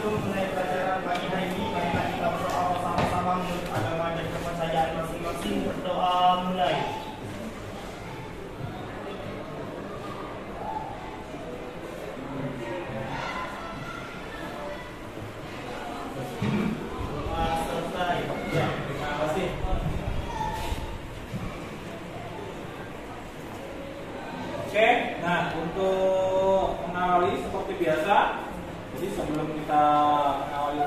sebelum mulai pelajaran pagi hari ini, marilah kita berdoa bersama-sama menurut agama dan kepercayaan masing-masing. Berdoa mulai. Doa selesai. Ya, terima kasih. Oke, nah untuk mengawali seperti biasa, jadi sebelum kita mengawali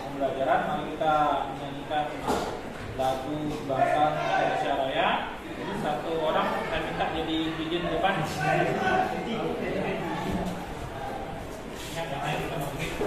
pembelajaran, mari kita menyanyikan lagu Bangsa Indonesia Raya. Jadi satu orang saya minta jadi izin depan. Ya, yang lain kita mau begitu.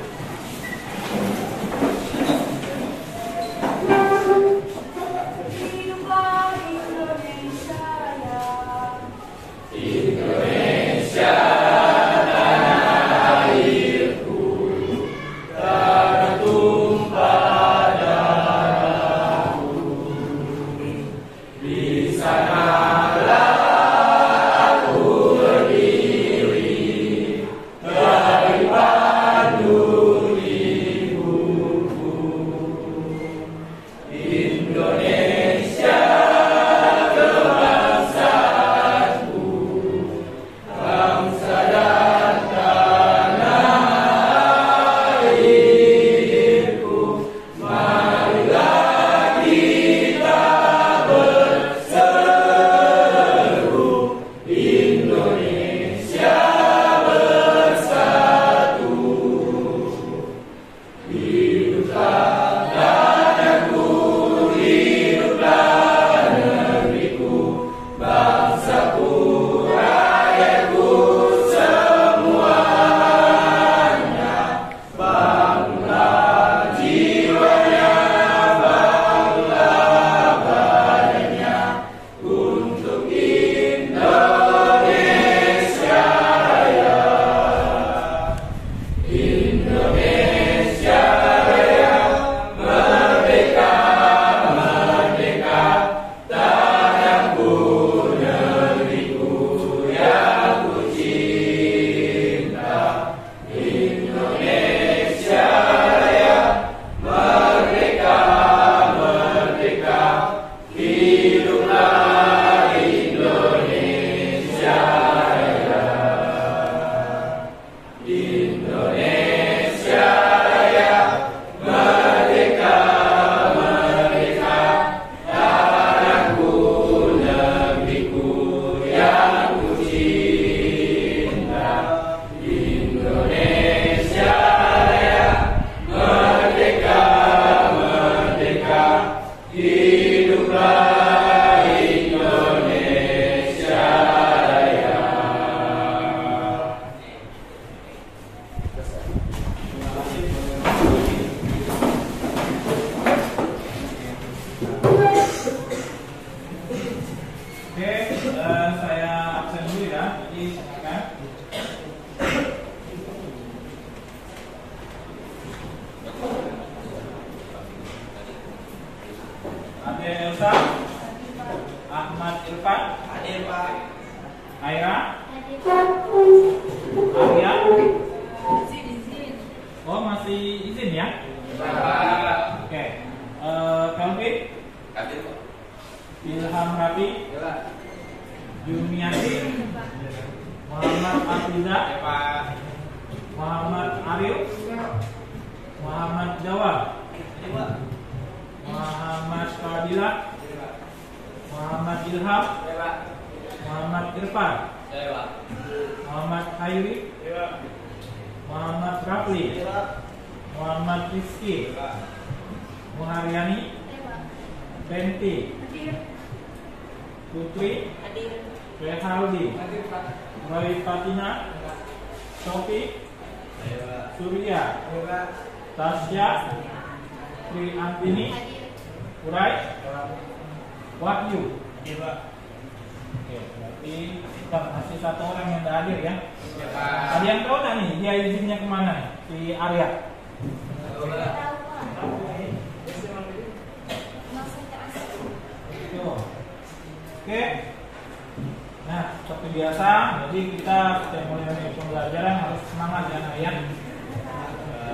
Jadi kita setiap mulai pembelajaran harus semangat ya, nah ya.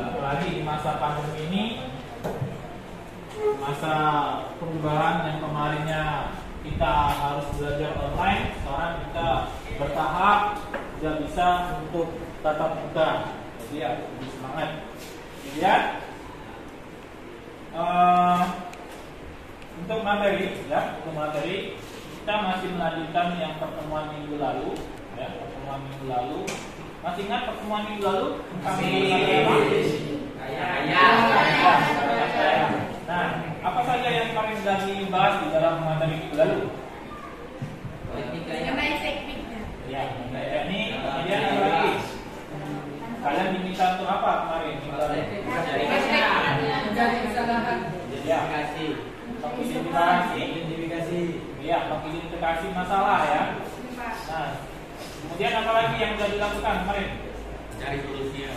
Apalagi masa pandemi ini, masa perubahan yang kemarinnya kita harus belajar online, sekarang kita bertahap sudah bisa untuk tatap muka. Jadi ya lebih semangat. Kemudian untuk materi kita masih melanjutkan yang pertemuan minggu lalu. Masih ingat pertemuan minggu lalu? Nah, apa saja yang kami sudah dibahas di dalam materi minggu lalu? Mengenai tekniknya. Ya, ini kemudian apa lagi? Kalian diminta untuk apa kemarin? Mencari kesalahan. Ya, identifikasi. Iya, mengidentifikasi masalah ya. Nah, kemudian apa lagi yang sudah dilakukan kemarin? Cari solusinya.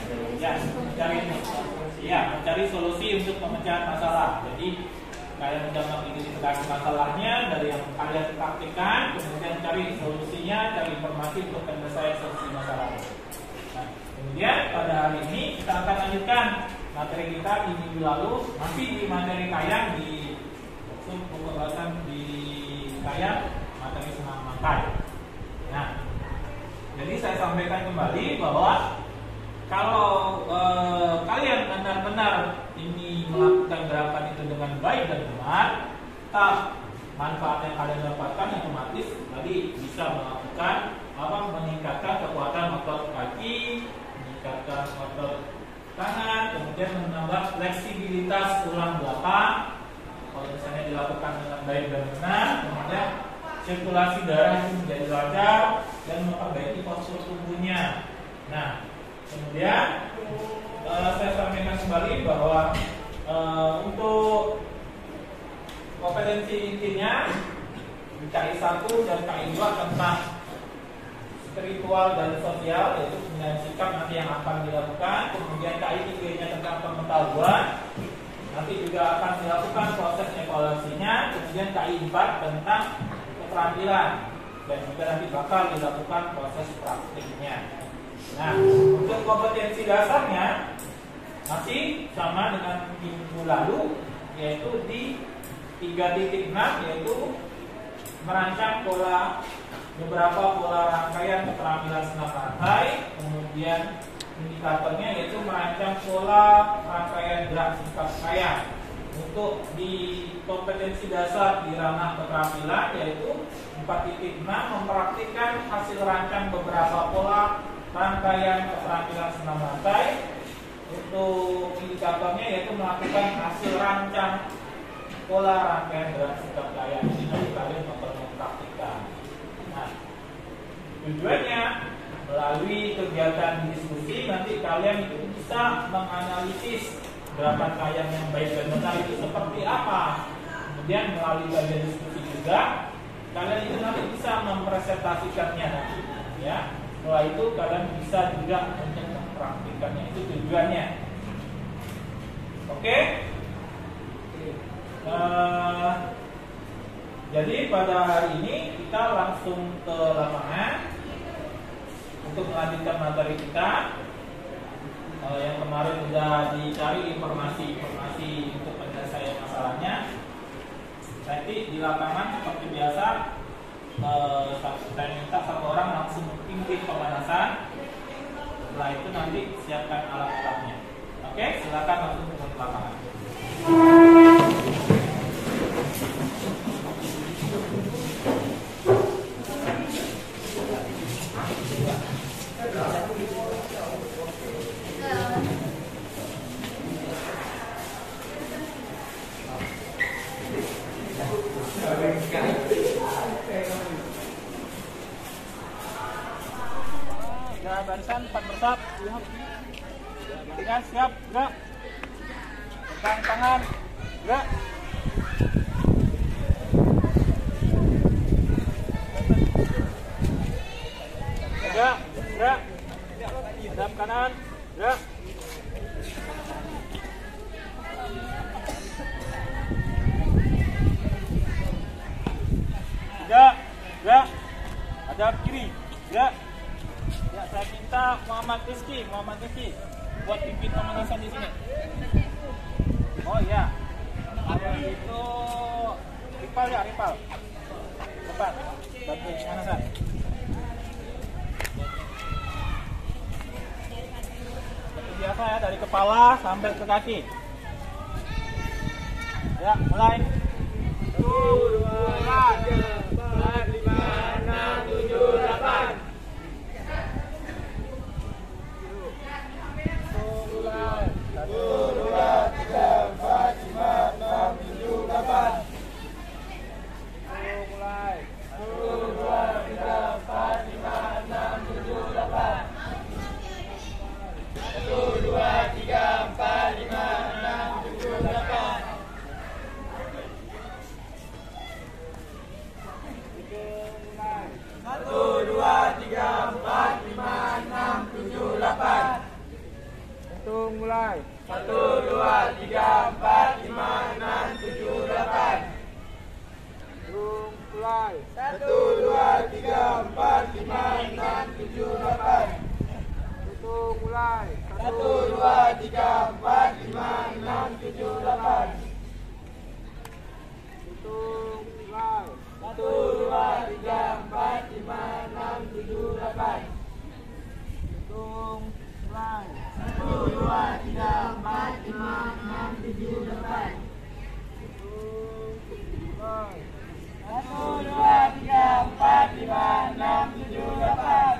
Ya, mencari solusi untuk pemecahan masalah. Jadi kalian sudah mengidentifikasi masalahnya dari yang kalian praktikkan, kemudian cari solusinya, cari informasi untuk penyelesaian solusi masalah. Nah, kemudian pada hari ini kita akan lanjutkan materi kita di minggu lalu, masih di materi kayang di pembahasan di kayang materi senam mangkai. Nah, jadi saya sampaikan kembali bahwa kalau kalian benar-benar ini melakukan gerakan itu dengan baik dan benar, manfaat yang kalian dapatkan otomatis tadi bisa melakukan meningkatkan kekuatan otot kaki, meningkatkan otot tangan, kemudian menambah fleksibilitas tulang belakang. Kalau misalnya dilakukan dengan baik dan benar, kemudian sirkulasi darah itu menjadi lancar dan memperbaiki postur tubuhnya. Nah, kemudian saya sampaikan kembali bahwa untuk kompetensi intinya di KI 1 dan KI 2 tentang spiritual dan sosial, yaitu pembinaan sikap nanti yang akan dilakukan. Kemudian KI 3-nya tentang pengetahuan, nanti juga akan dilakukan proses evaluasinya. Kemudian KI 4 tentang keterampilan, dan juga nanti bakal dilakukan proses praktiknya. Nah, untuk kompetensi dasarnya masih sama dengan minggu lalu, yaitu di 3.6, yaitu merancang beberapa pola rangkaian keterampilan senam rantai. Kemudian indikatornya yaitu merancang pola rangkaian gerak singkat kayang. Untuk di kompetensi dasar di ranah keterampilan yaitu 4.6 mempraktikkan hasil rancang beberapa pola rangkaian keterampilan senam rantai. Untuk indikatornya yaitu melakukan hasil rancang pola rangkaian gerak singkat kayang. Ini nanti kalian mempraktikkan. Nah, tujuannya melalui kegiatan diskusi nanti kalian itu bisa menganalisis gerakan kayang yang baik dan benar itu seperti apa. Kemudian melalui kajian diskusi juga kalian itu nanti bisa mempresentasikannya nanti, ya. Setelah itu kalian bisa juga untuk mempraktikkannya, itu tujuannya. Oke? Jadi pada hari ini kita langsung ke lapangan untuk melanjutkan materi kita. Yang kemarin sudah dicari informasi untuk penyelesaian masalahnya. Nanti di lapangan seperti biasa, saya minta satu orang langsung pimpin pemanasan. Setelah itu nanti siapkan alat-alatnya. Oke, silakan langsung ke lapangan. Ya, barisan 4 bersab. Ya, siap, gerak. Pegang tangan, gerak. Gerak, gerak. Hadap kanan, gerak. Gerak, gerak. Hadap kiri, gerak. Ya, saya minta Muhammad Rizky. buat pimpin pemanasan di sini. Oh iya. Kalau itu Ripal ya, Ripal. Cepat, bantu pemanasan. Seperti biasa ya, dari kepala sampai ke kaki. Ya, mulai. 1, 2, 3, 4, 5, 6, 7, 8. Hitung mulai. 1, 2, 3, 4, 5, 6, 7, 8. Hitung mulai. 1, 2, 3, 4, 5, 6, 7, 8. Hitung mulai. 1, 2, 3, 4, 5, 6, 7, 8. Hitung mulai. 1, 2, 3, 4, 5, 6, 7, 8. Hitung mulai. 1, 2, 3, 4, 5, 6, 7, 8. Hitung mulai. 1, 2, 3, 4, 5, 6, 7, 8. Hitung mulai. 1, 2, 3, 4, 5, 6, 7, 8.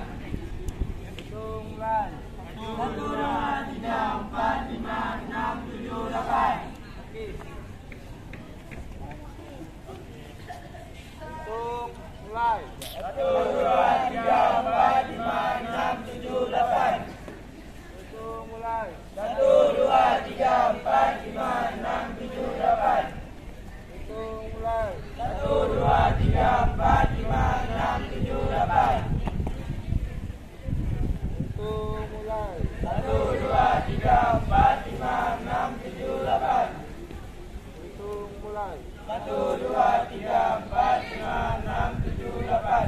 Hitung mulai. 1, 2, 3, 4, 5, 6, 7, 8. Hitung mulai. 1, 2, 3, 4, 5, 6, 7, 8. Hitung mulai. 1, 2, 3, 4, 5, 6, 7, 8. Hitung mulai. 1, 2, 3, 4, 5, 6, 7, 8. Hitung mulai. 1, 2, 3, 4, 5, 6, 7, 8.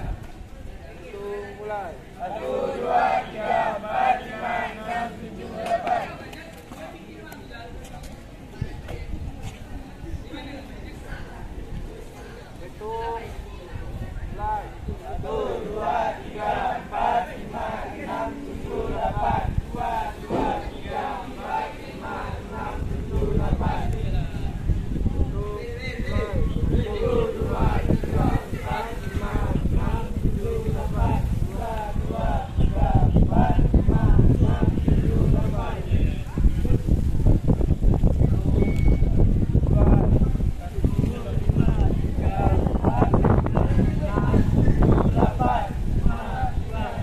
Hitung mulai. 1, 2, 3, 4, 5, 6, 7, 8. Hitung mulai. 1, 2, 3, 4, 5, 6, 7, 8. 2, 2, 3, 4, 5, 6, 7, 8. 1, 2, 3, 4, 5, 6, 7, 8. 2, 2,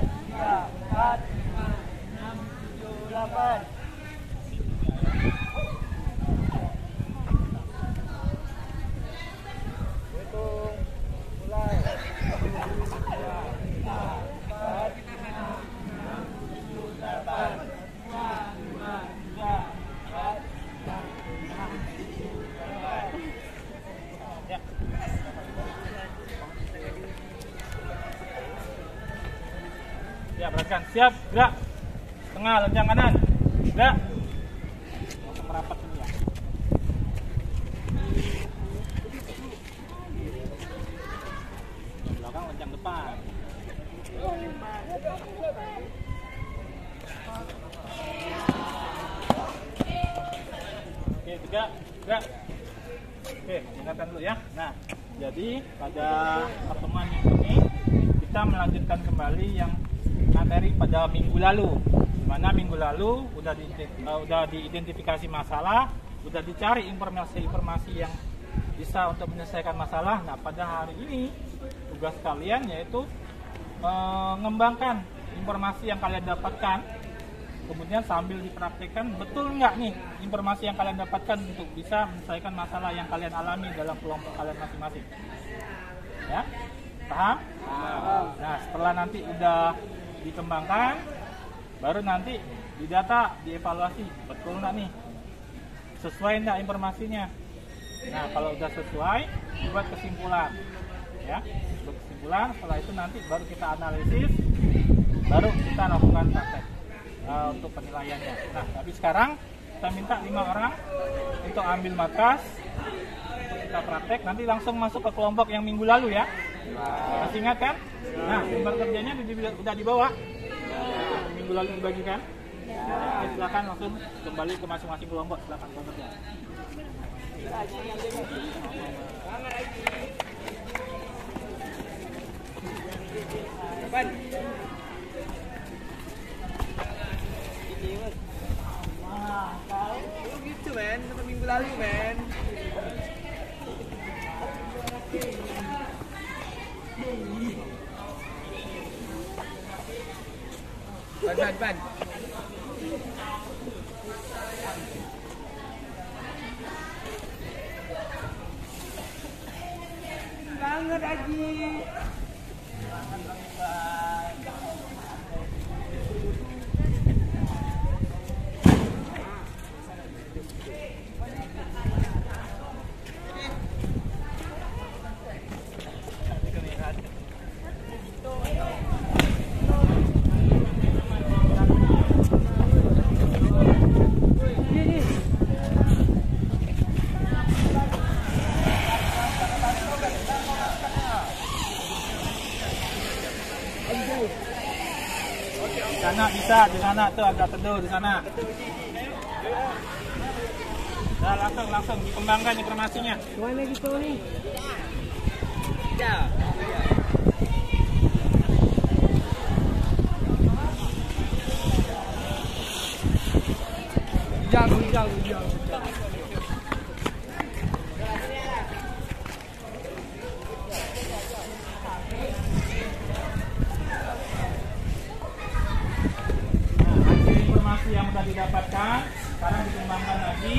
3, 4, 5, 6, 7, 8. Hitung mulai. Ya, perhatikan. Siap, gerak. Tengah, lencang kanan. Gerak. Langsung merapat ini ya. Belakang, lencang depan. Oke, tegak, gerak. Oke, ingatkan dulu ya. Nah, jadi pada pertemuan ini kita melanjutkan kembali yang materi pada minggu lalu, di mana minggu lalu udah diidentifikasi masalah, udah dicari informasi-informasi yang bisa untuk menyelesaikan masalah. Nah, pada hari ini tugas kalian yaitu mengembangkan informasi yang kalian dapatkan, kemudian sambil dipraktikkan betul nggak nih informasi yang kalian dapatkan untuk bisa menyelesaikan masalah yang kalian alami dalam kelompok kalian masing-masing. Ya, paham? Nah, setelah nanti udah dikembangkan, baru nanti didata, dievaluasi betul nggak nih, sesuai nggak informasinya. Nah, kalau udah sesuai, buat kesimpulan, ya, buat kesimpulan. Setelah itu nanti baru kita analisis, baru kita lakukan praktek. untuk penilaiannya. Nah, tapi sekarang kita minta 5 orang untuk ambil markas untuk kita praktek. Nanti langsung masuk ke kelompok yang minggu lalu ya. Masih ingat kan? Nah, lembar kerjanya sudah dibawa. Minggu lalu dibagikan. Ya, silakan langsung kembali ke masing-masing kelompok. Silakan bekerja. Oh gitu men, sama minggu lalu men. Ban. Banget Aji. Di sana bisa, di sana tuh agak teduh di sana. Nah, langsung dikembangkan informasinya. Mana gitu nih? Hujang. Informasi yang sudah didapatkan sekarang dikembangkan lagi,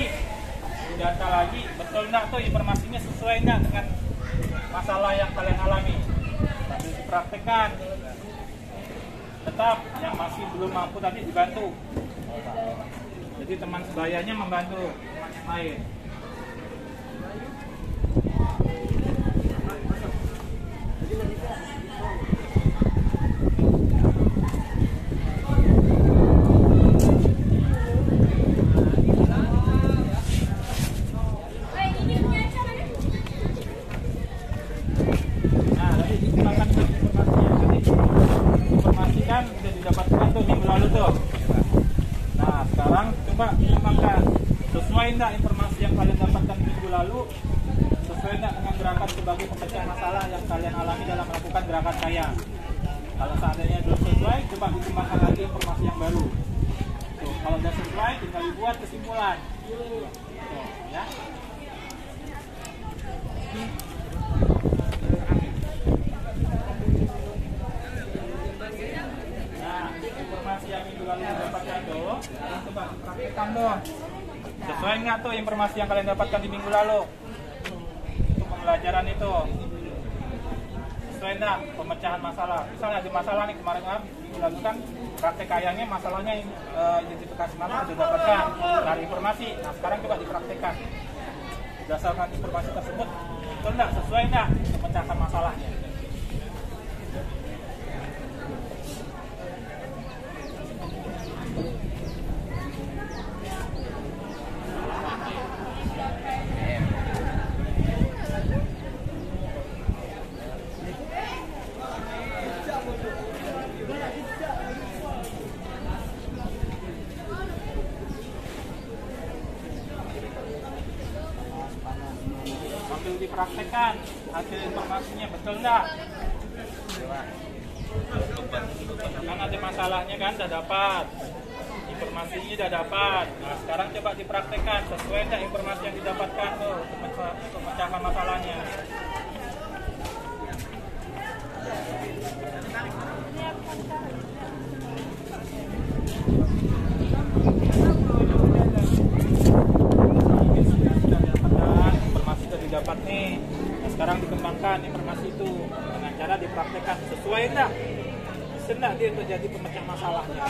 didata lagi, betul enggak tuh informasinya sesuai enggak dengan masalah yang kalian alami. Sambil dipraktekkan. Tetap yang masih belum mampu tadi dibantu. Jadi teman sebayanya membantu teman yang lain. Coba kembangkan sesuai enggak informasi yang kalian dapatkan minggu lalu, sesuai enggak dengan gerakan sebagai pemecah masalah yang kalian alami dalam melakukan gerakan saya. Kalau seandainya belum sesuai, coba dikembangkan lagi informasi yang baru. Tuh, kalau sudah sesuai, tinggal dibuat kesimpulan. Tuh, ya. Nah, informasi yang minggu lalu didapatkan tuh, sekarang coba praktekkan dong. Sesuai nggak tuh informasi yang kalian dapatkan di minggu lalu untuk pembelajaran itu? Sesuai nggak pemecahan masalah? Misalnya di masalah nih kemarin minggu lalu kan praktek kayaknya masalahnya identifikasi masalah sudah dapatkan dari informasi. Nah sekarang coba dipraktekkan. Berdasarkan informasi tersebut, betul nggak sesuai nggak pemecahkan masalahnya? Sambil dipraktekkan hasil informasinya betul nggak? Kan ada masalahnya kan, udah dapat informasinya, udah dapat. Nah sekarang coba dipraktekkan sesuai nggak informasi yang didapatkan tuh untuk memecahkan masalahnya. Dapat nih, nah, sekarang dikembangkan informasi itu dengan cara dipraktekkan sesuai enggak? Bisa enggak dia untuk jadi pemecah masalahnya?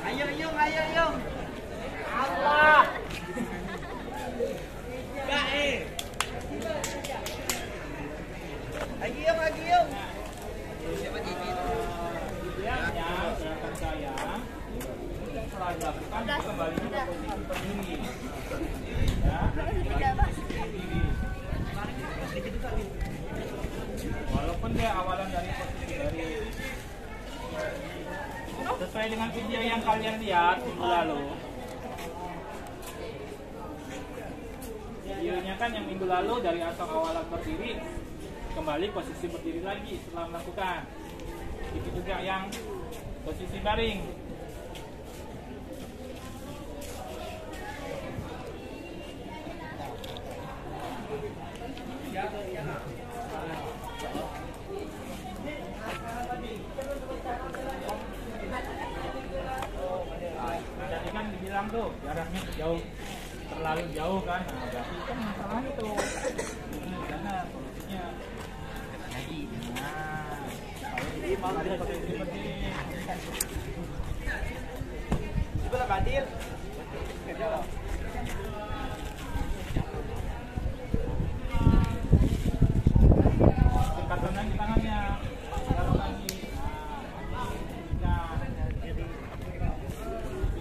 Ayo Yung, ayo Yung. Allah. Kak Lagi Yung. Idealnya gerakan saya setelah dilakukan kembali ke posisi berdiri. Ya, berdiri. Walaupun dia awalan dari posisi baris. Sesuai dengan video yang kalian lihat minggu lalu. Videonya kan yang minggu lalu dari asal awalan berdiri kembali posisi berdiri lagi setelah melakukan. Itu juga yang posisi baring. Tadi kan dibilang tuh jaraknya jauh, terlalu jauh kan, nah berarti kan masalahnya tuh karena posisinya lagi. Nah, kalau mau ada posisi berdiri. Coba Badil. Dekatkan lagi tangannya, taruh lagi. Nah,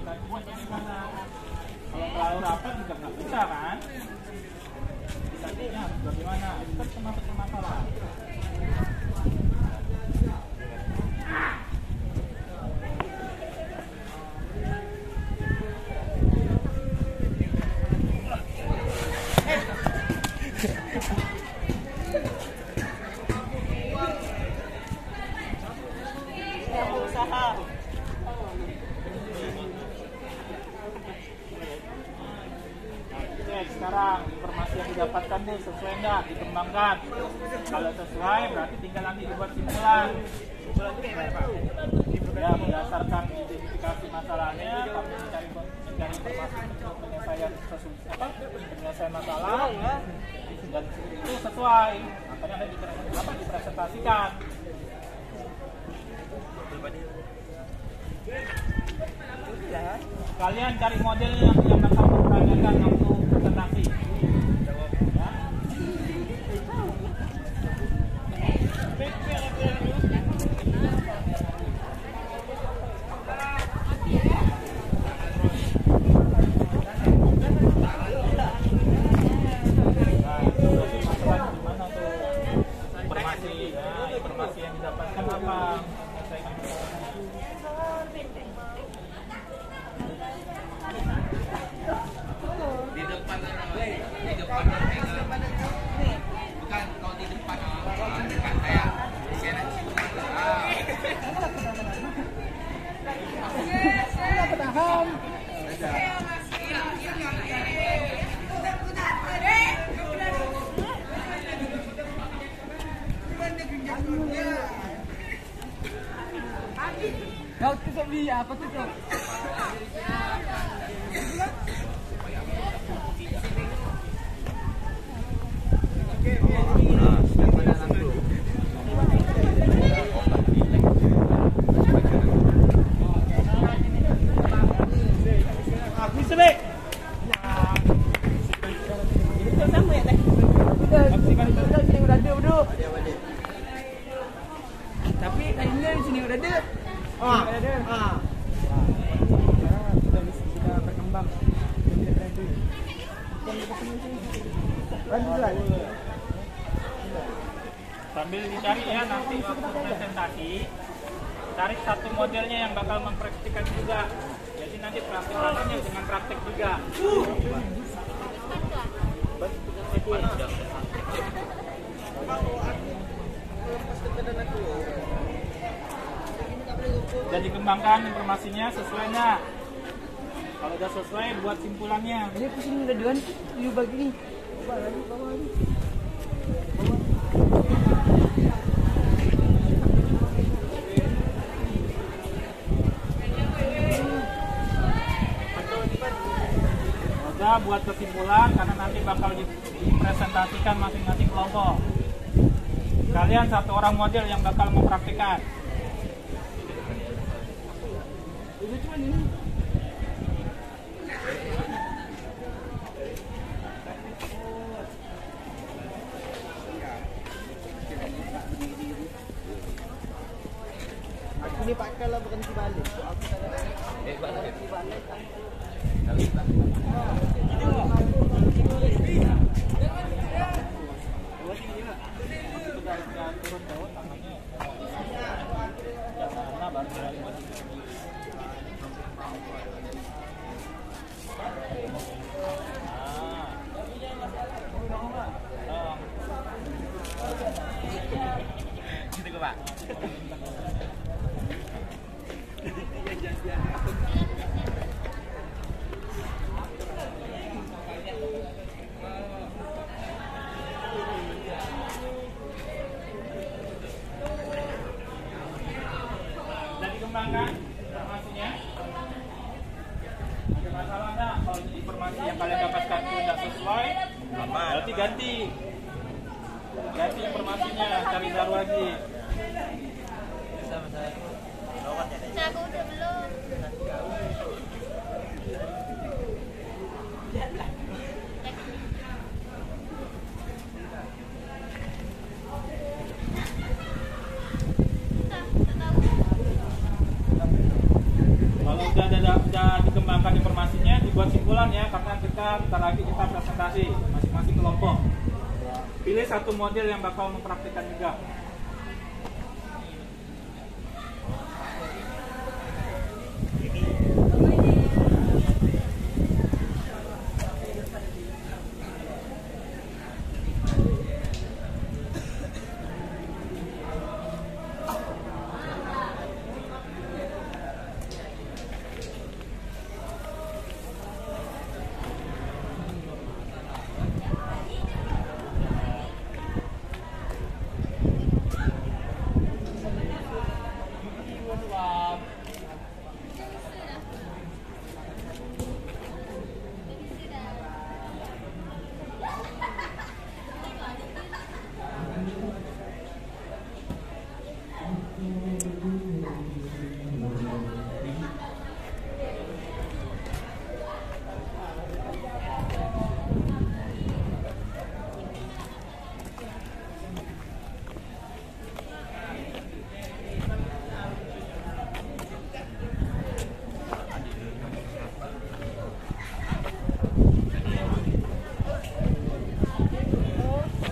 bagaimana? Kalau terlalu rapat juga nggak bisa kan? Tadinya bagaimana? Itu kan termasuk masalah. Sekarang informasi yang didapatkan tuh sesuai nggak, dikembangkan. Kalau sesuai berarti tinggal nanti dibuat simpulan. Ya, berdasarkan identifikasi masalahnya, kami mencari informasi untuk penyelesaian masalah dan itu sesuai. Makanya ada dipresentasikan. Kalian cari model yang akan memperagakan waktu presentasi. Ya. Informasi yang didapatkan apa? Di depan bukan kalau di depan dekat saya. Kau tutup dia apa tutup? Tapi lainnya di sini udah ada. Kita berkembang. Sambil dicari ya nanti waktu presentasi, cari satu modelnya yang bakal mempraktikkan juga. Jadi nanti praktiknya dengan praktek juga. Jadi dikembangkan informasinya sesuai nggak? Kalau udah sesuai buat simpulannya. Ini pusing udah dengan view bagi nih. Coba lagi bawah lagi. Udah buat kesimpulan karena nanti bakal dipresentasikan masing-masing kelompok. Kalian satu orang model yang bakal mempraktikkan. Itu cuma ini. Ini pakai lah berhenti balik. Aku berhenti balik. Gitu Pak. Kembangkan informasinya. Ada masalah nggak? Kalau informasi yang kalian dapatkan itu tidak sesuai, berarti ganti informasinya, cari baru lagi. Nah, aku udah belum. Kalau udah dikembangkan informasinya, dibuat simpulan ya, karena bentar lagi kita presentasi masing-masing kelompok. Pilih satu model yang bakal mempraktikkan juga.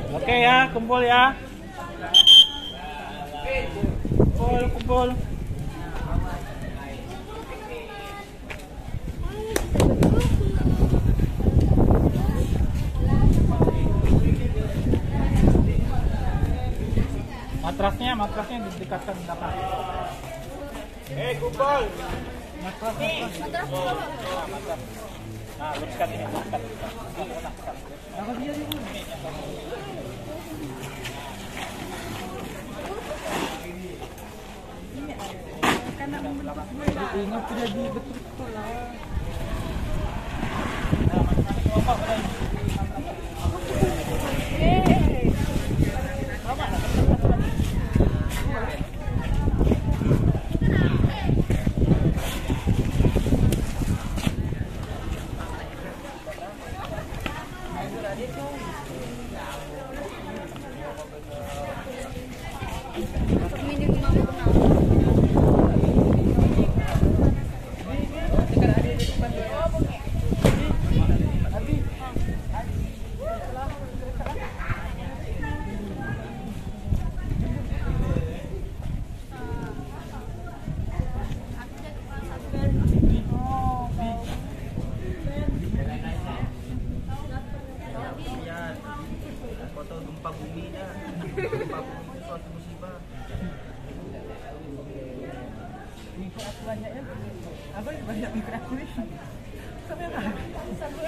Oke ya, kumpul ya. Kumpul. Matrasnya didekatkan ke belakang. Kumpul. Matras. Nah, luruskan ini, luruskan. Apa dia ini? Ingat tidak di betul lah. Nah, masing-masing kelompok mulai. banyaknya apa yang banyak mikir aku nih sama yang ada satu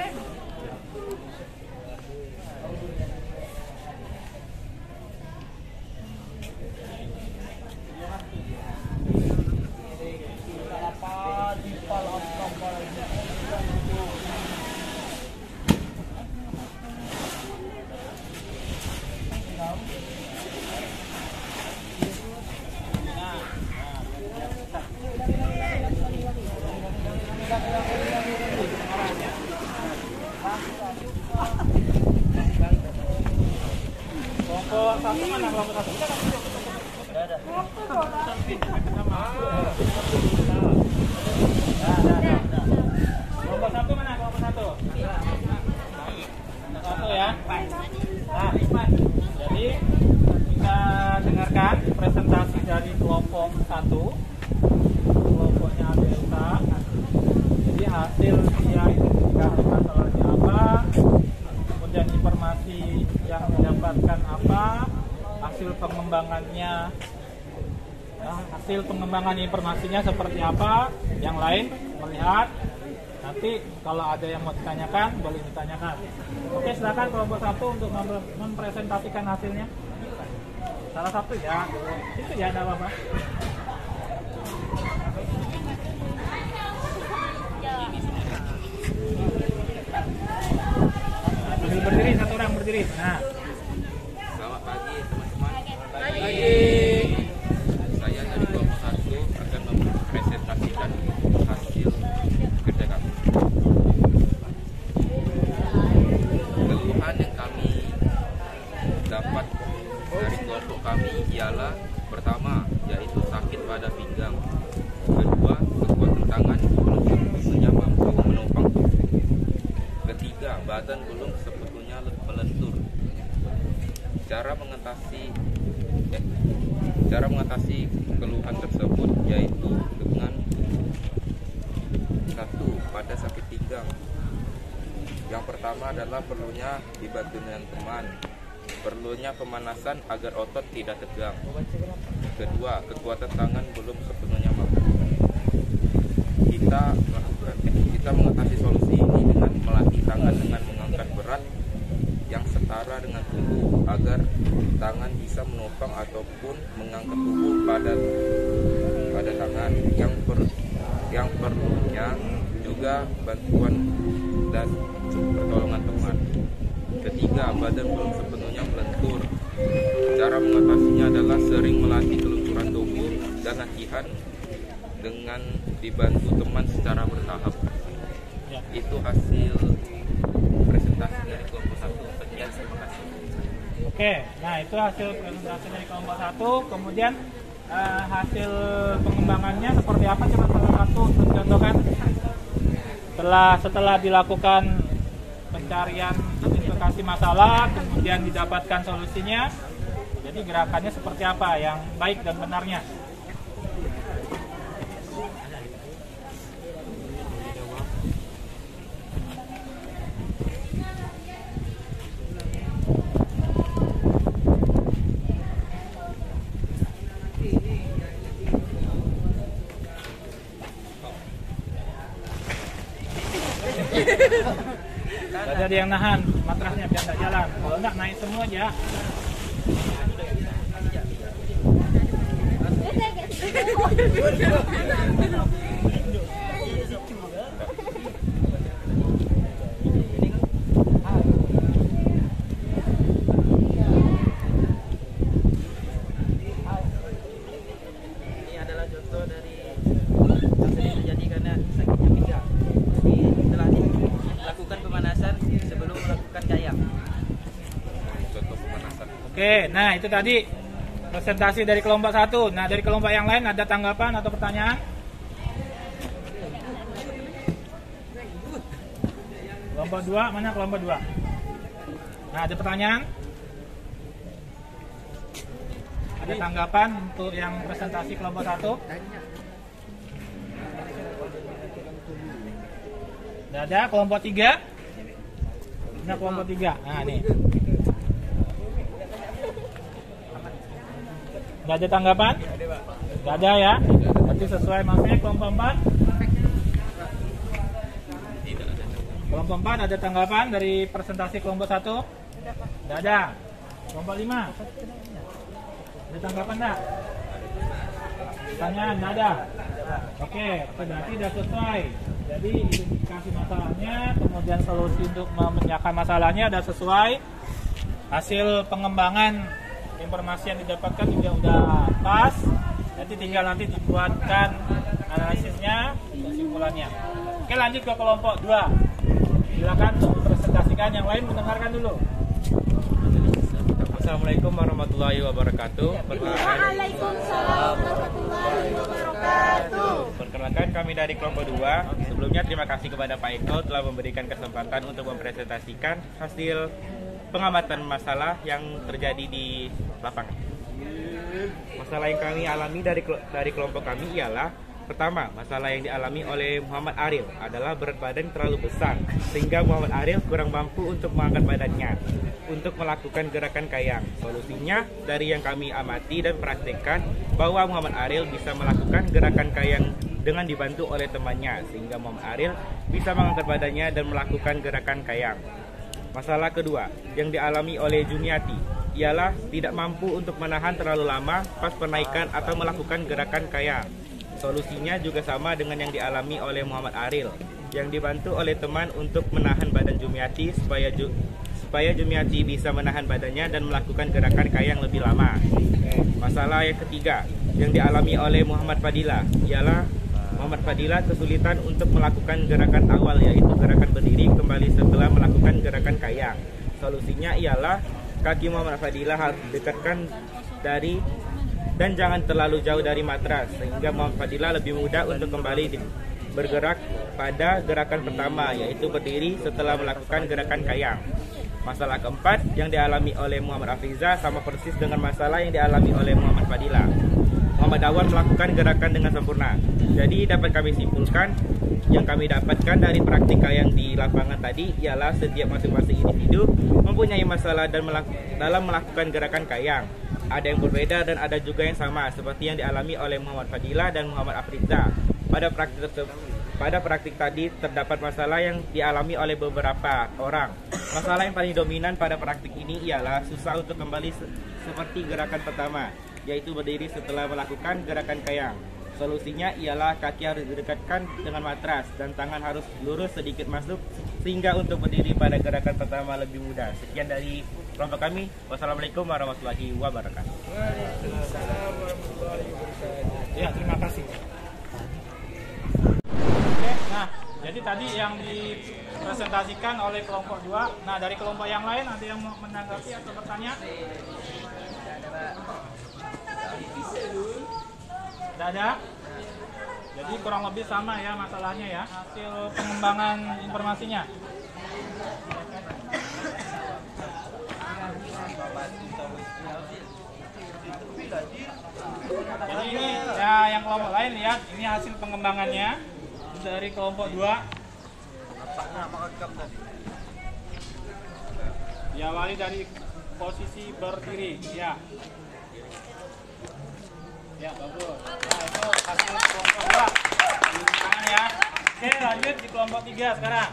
Kelompok satu mana? Kelompok satu kita kan ada. Kelompok satu mana? Kelompok satu. Satu ya. Nah, jadi kita dengarkan presentasi dari kelompok satu. Kelompoknya Delta. Jadi hasil dia identifikasi masalahnya apa, kemudian informasi yang didapatkan apa, hasil pengembangannya, hasil pengembangan informasinya seperti apa, yang lain melihat. Nanti kalau ada yang mau ditanyakan boleh ditanyakan. Oke, silakan kelompok satu untuk mempresentasikan hasilnya. Salah satu ya, itu ya, ada apa-apa. Berdiri, satu orang berdiri. Nah. Selamat pagi teman-teman. Pagi. Saya dari kelompok 1 akan mempresentasikan hasil kerja kami. Keluhan yang kami dapat dari kelompok kami ialah pertama, yaitu sakit pada pinggang. Kedua, kekuatan tangan belum sepenuhnya mampu menopang tubuh. Ketiga, badan belum sepenuhnya melentur. Cara mengatasi keluhan tersebut yaitu dengan satu, pada sakit pinggang. Yang pertama adalah perlunya dibantu dengan teman. Perlunya pemanasan agar otot tidak tegang. Kedua, kekuatan tangan belum sepenuhnya mampu. Kita mengatasi solusi ini dengan melatih tangan dengan mengangkat berat yang setara dengan tubuh agar tangan bisa menopang ataupun mengangkat tubuh pada tangan. Yang perlunya juga bantuan dan pertolongan teman. Ketiga, badan belum sepenuhnya melentur. Cara mengatasinya adalah sering melatih kelenturan tubuh dan latihan dengan dibantu teman secara bertahap. Ya. Itu hasil presentasi dari kelompok 1. Sekian, terima kasih. Oke, nah itu hasil presentasi dari kelompok 1. Kemudian hasil pengembangannya seperti apa? Coba salah satu contohkan. Setelah dilakukan pencarian identifikasi masalah, kemudian didapatkan solusinya. Jadi gerakannya seperti apa yang baik dan benarnya? Gak ada yang nahan matrasnya biar nggak jalan. Kalau nggak naik semua aja. Ini adalah contoh dari hasil yang terjadi karena sakitnya pinggang. Jadi setelah dilakukan pemanasan sebelum melakukan kayak. Contoh pemanasan. Oke, nah itu tadi presentasi dari kelompok 1. Nah dari kelompok yang lain ada tanggapan atau pertanyaan? Kelompok 2, mana kelompok 2? Nah ada pertanyaan? Ada tanggapan untuk yang presentasi kelompok 1? Tidak ada. Kelompok 3? Nah kelompok 3. Nah nih. Nggak ada tanggapan? Nggak ada ya? Berarti sesuai maksudnya kelompok 4. Kelompok 4 ada tanggapan dari presentasi kelompok 1? Nggak ada. Kelompok 5? Ada tanggapan nggak? Pertanyaan nggak ada? Oke, berarti sudah sesuai. Jadi identifikasi masalahnya, kemudian solusi untuk memecahkan masalahnya sudah sesuai. Hasil pengembangan informasi yang didapatkan juga udah pas. Jadi tinggal nanti dibuatkan analisisnya, kesimpulannya. Oke, lanjut ke kelompok 2. Silakan presentasikan, yang lain mendengarkan dulu. Assalamualaikum warahmatullahi wabarakatuh. Waalaikumsalam warahmatullahi wabarakatuh. Perkenalkan, kami dari kelompok 2. Sebelumnya terima kasih kepada Pak Eko telah memberikan kesempatan untuk mempresentasikan hasil pengamatan masalah yang terjadi di lapangan. Masalah yang kami alami dari kelompok kami ialah: pertama, masalah yang dialami oleh Muhammad Ariel adalah berat badan terlalu besar sehingga Muhammad Ariel kurang mampu untuk mengangkat badannya untuk melakukan gerakan kayang. Solusinya, dari yang kami amati dan praktekkan, bahwa Muhammad Ariel bisa melakukan gerakan kayang dengan dibantu oleh temannya sehingga Muhammad Ariel bisa mengangkat badannya dan melakukan gerakan kayang. Masalah kedua yang dialami oleh Juniati ialah tidak mampu untuk menahan terlalu lama pas penaikan atau melakukan gerakan kayang. Solusinya juga sama dengan yang dialami oleh Muhammad Ariel, yang dibantu oleh teman untuk menahan badan Jumiati supaya Jumiati bisa menahan badannya dan melakukan gerakan kayang lebih lama. Masalah yang ketiga yang dialami oleh Muhammad Fadila ialah Muhammad Fadila kesulitan untuk melakukan gerakan awal, yaitu gerakan berdiri kembali setelah melakukan gerakan kayang. Solusinya ialah kaki Muhammad Fadila harus didekatkan dari dan jangan terlalu jauh dari matras sehingga Muhammad Fadila lebih mudah untuk kembali bergerak pada gerakan pertama, yaitu berdiri setelah melakukan gerakan kayang. Masalah keempat yang dialami oleh Muhammad Afiza sama persis dengan masalah yang dialami oleh Muhammad Fadila. Muhammad Awan melakukan gerakan dengan sempurna. Jadi dapat kami simpulkan, yang kami dapatkan dari praktik kayang di lapangan tadi ialah setiap masing-masing individu mempunyai masalah dalam melakukan gerakan kayang. Ada yang berbeda dan ada juga yang sama, seperti yang dialami oleh Muhammad Fadila dan Muhammad Afriza. Pada praktik tadi terdapat masalah yang dialami oleh beberapa orang. Masalah yang paling dominan pada praktik ini ialah susah untuk kembali seperti gerakan pertama, yaitu berdiri setelah melakukan gerakan kayang. Solusinya ialah kaki harus didekatkan dengan matras dan tangan harus lurus sedikit masuk sehingga untuk berdiri pada gerakan pertama lebih mudah. Sekian dari kelompok kami. Wassalamualaikum warahmatullahi wabarakatuh. Waalaikumsalam warahmatullahi wabarakatuh. Ya, terima kasih. Oke, nah, jadi tadi yang dipresentasikan oleh kelompok 2. Nah, dari kelompok yang lain ada yang mau menanggapi atau bertanya? Tidak ada? Jadi kurang lebih sama ya masalahnya ya, hasil pengembangan informasinya. Jadi ini ya, yang kelompok lain lihat, ini hasil pengembangannya dari kelompok 2. Diawali dari posisi berdiri, ya. Ya, bagus. Nah, itu hasil kelompok 2. Tangan ya. Oke, lanjut di kelompok 3 sekarang.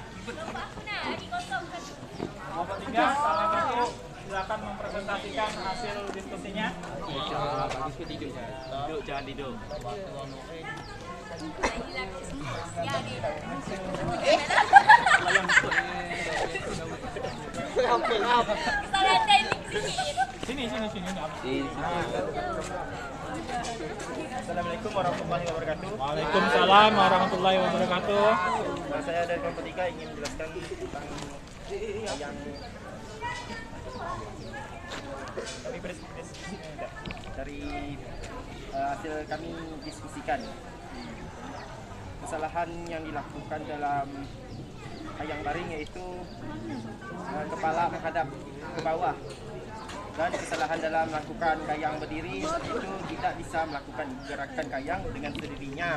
Kelompok 3, salah satu silakan mempresentasikan hasil diskusinya. Duduk, jangan tidur. Sini. Assalamualaikum warahmatullahi wabarakatuh. Waalaikumsalam warahmatullahi wabarakatuh. Saya dari kelompok 3 ingin menjelaskan tentang yang kami dari hasil kami diskusikan. Kesalahan yang dilakukan dalam kayang baring yaitu kepala menghadap ke bawah, dan kesalahan dalam melakukan kayang berdiri itu tidak bisa melakukan gerakan kayang dengan sendirinya.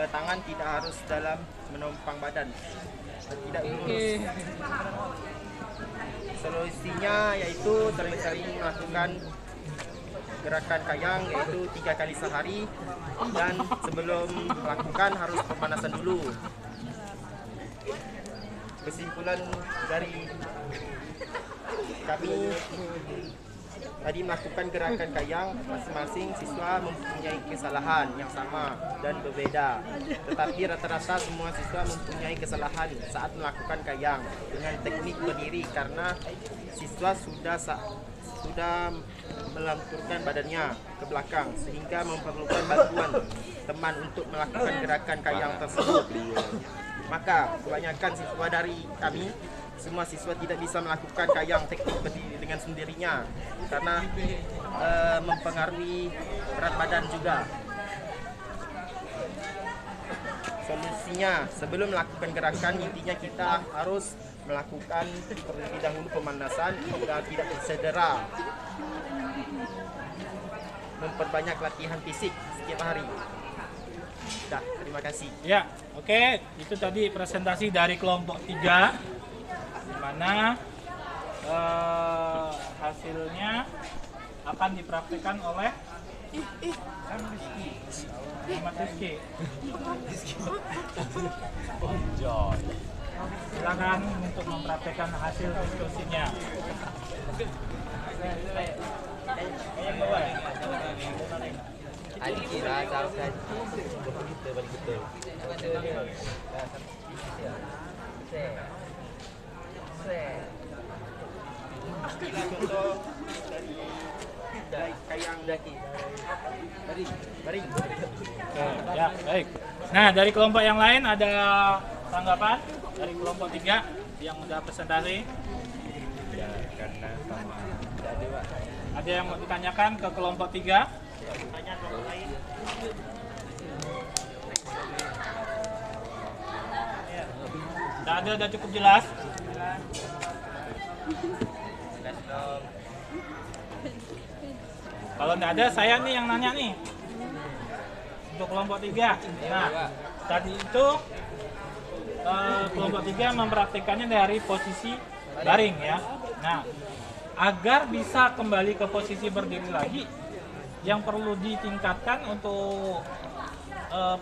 Tangan tidak harus dalam menopang badan, tidak lurus. Solusinya yaitu sering-sering melakukan gerakan kayang yaitu 3 kali sehari, dan sebelum melakukan harus pemanasan dulu. Kesimpulan dari kami tadi melakukan gerakan kayang, masing-masing siswa mempunyai kesalahan yang sama dan berbeda. Tetapi rata-rata semua siswa mempunyai kesalahan saat melakukan kayang dengan teknik berdiri karena siswa sudah melanturkan badannya ke belakang sehingga memerlukan bantuan teman untuk melakukan gerakan kayang tersebut. Maka kebanyakan siswa dari kami, semua siswa tidak bisa melakukan kayang teknik berdiri dengan sendirinya karena mempengaruhi berat badan juga. Solusinya, sebelum melakukan gerakan, intinya kita harus melakukan terlebih dahulu pemanasan agar tidak cedera. Memperbanyak latihan fisik setiap hari. Dah, terima kasih. Ya, oke. Itu tadi presentasi dari kelompok 3, di mana hasilnya akan dipraktikkan oleh Muhammad Rizky. Silakan untuk mempraktikkan hasil diskusinya. Yang bawah ya? Adik kira tahu kan betul betul. Contoh dari kayang daki. Baring. Ya, baik. Nah, dari kelompok yang lain ada tanggapan dari kelompok 3 yang sudah presentasi? Ya, karena sama Ada yang mau ditanyakan ke kelompok 3? Tidak ada, sudah cukup jelas. Kalau tidak ada, saya nih yang nanya nih. Untuk kelompok 3. Nah, tadi itu kelompok 3 mempraktikannya dari posisi baring ya. Nah, agar bisa kembali ke posisi berdiri lagi, yang perlu ditingkatkan untuk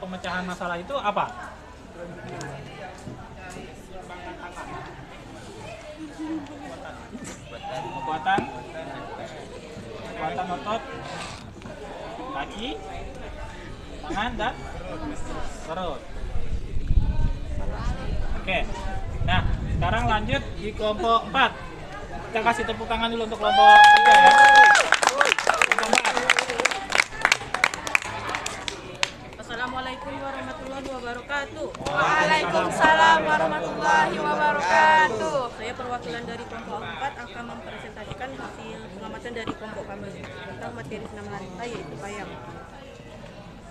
pemecahan masalah itu apa? Kekuatan otot kaki, tangan, dan perut. Oke. Nah, sekarang lanjut di kelompok 4. Kita kasih tepuk tangan dulu untuk kelompok 3 ya. Assalamualaikum warahmatullahi wabarakatuh. Waalaikumsalam warahmatullahi wabarakatuh. Saya perwakilan dari kelompok 4 akan mempresentasikan hasil pengamatan dari kelompok kami tentang materi senam lantai yaitu kayang.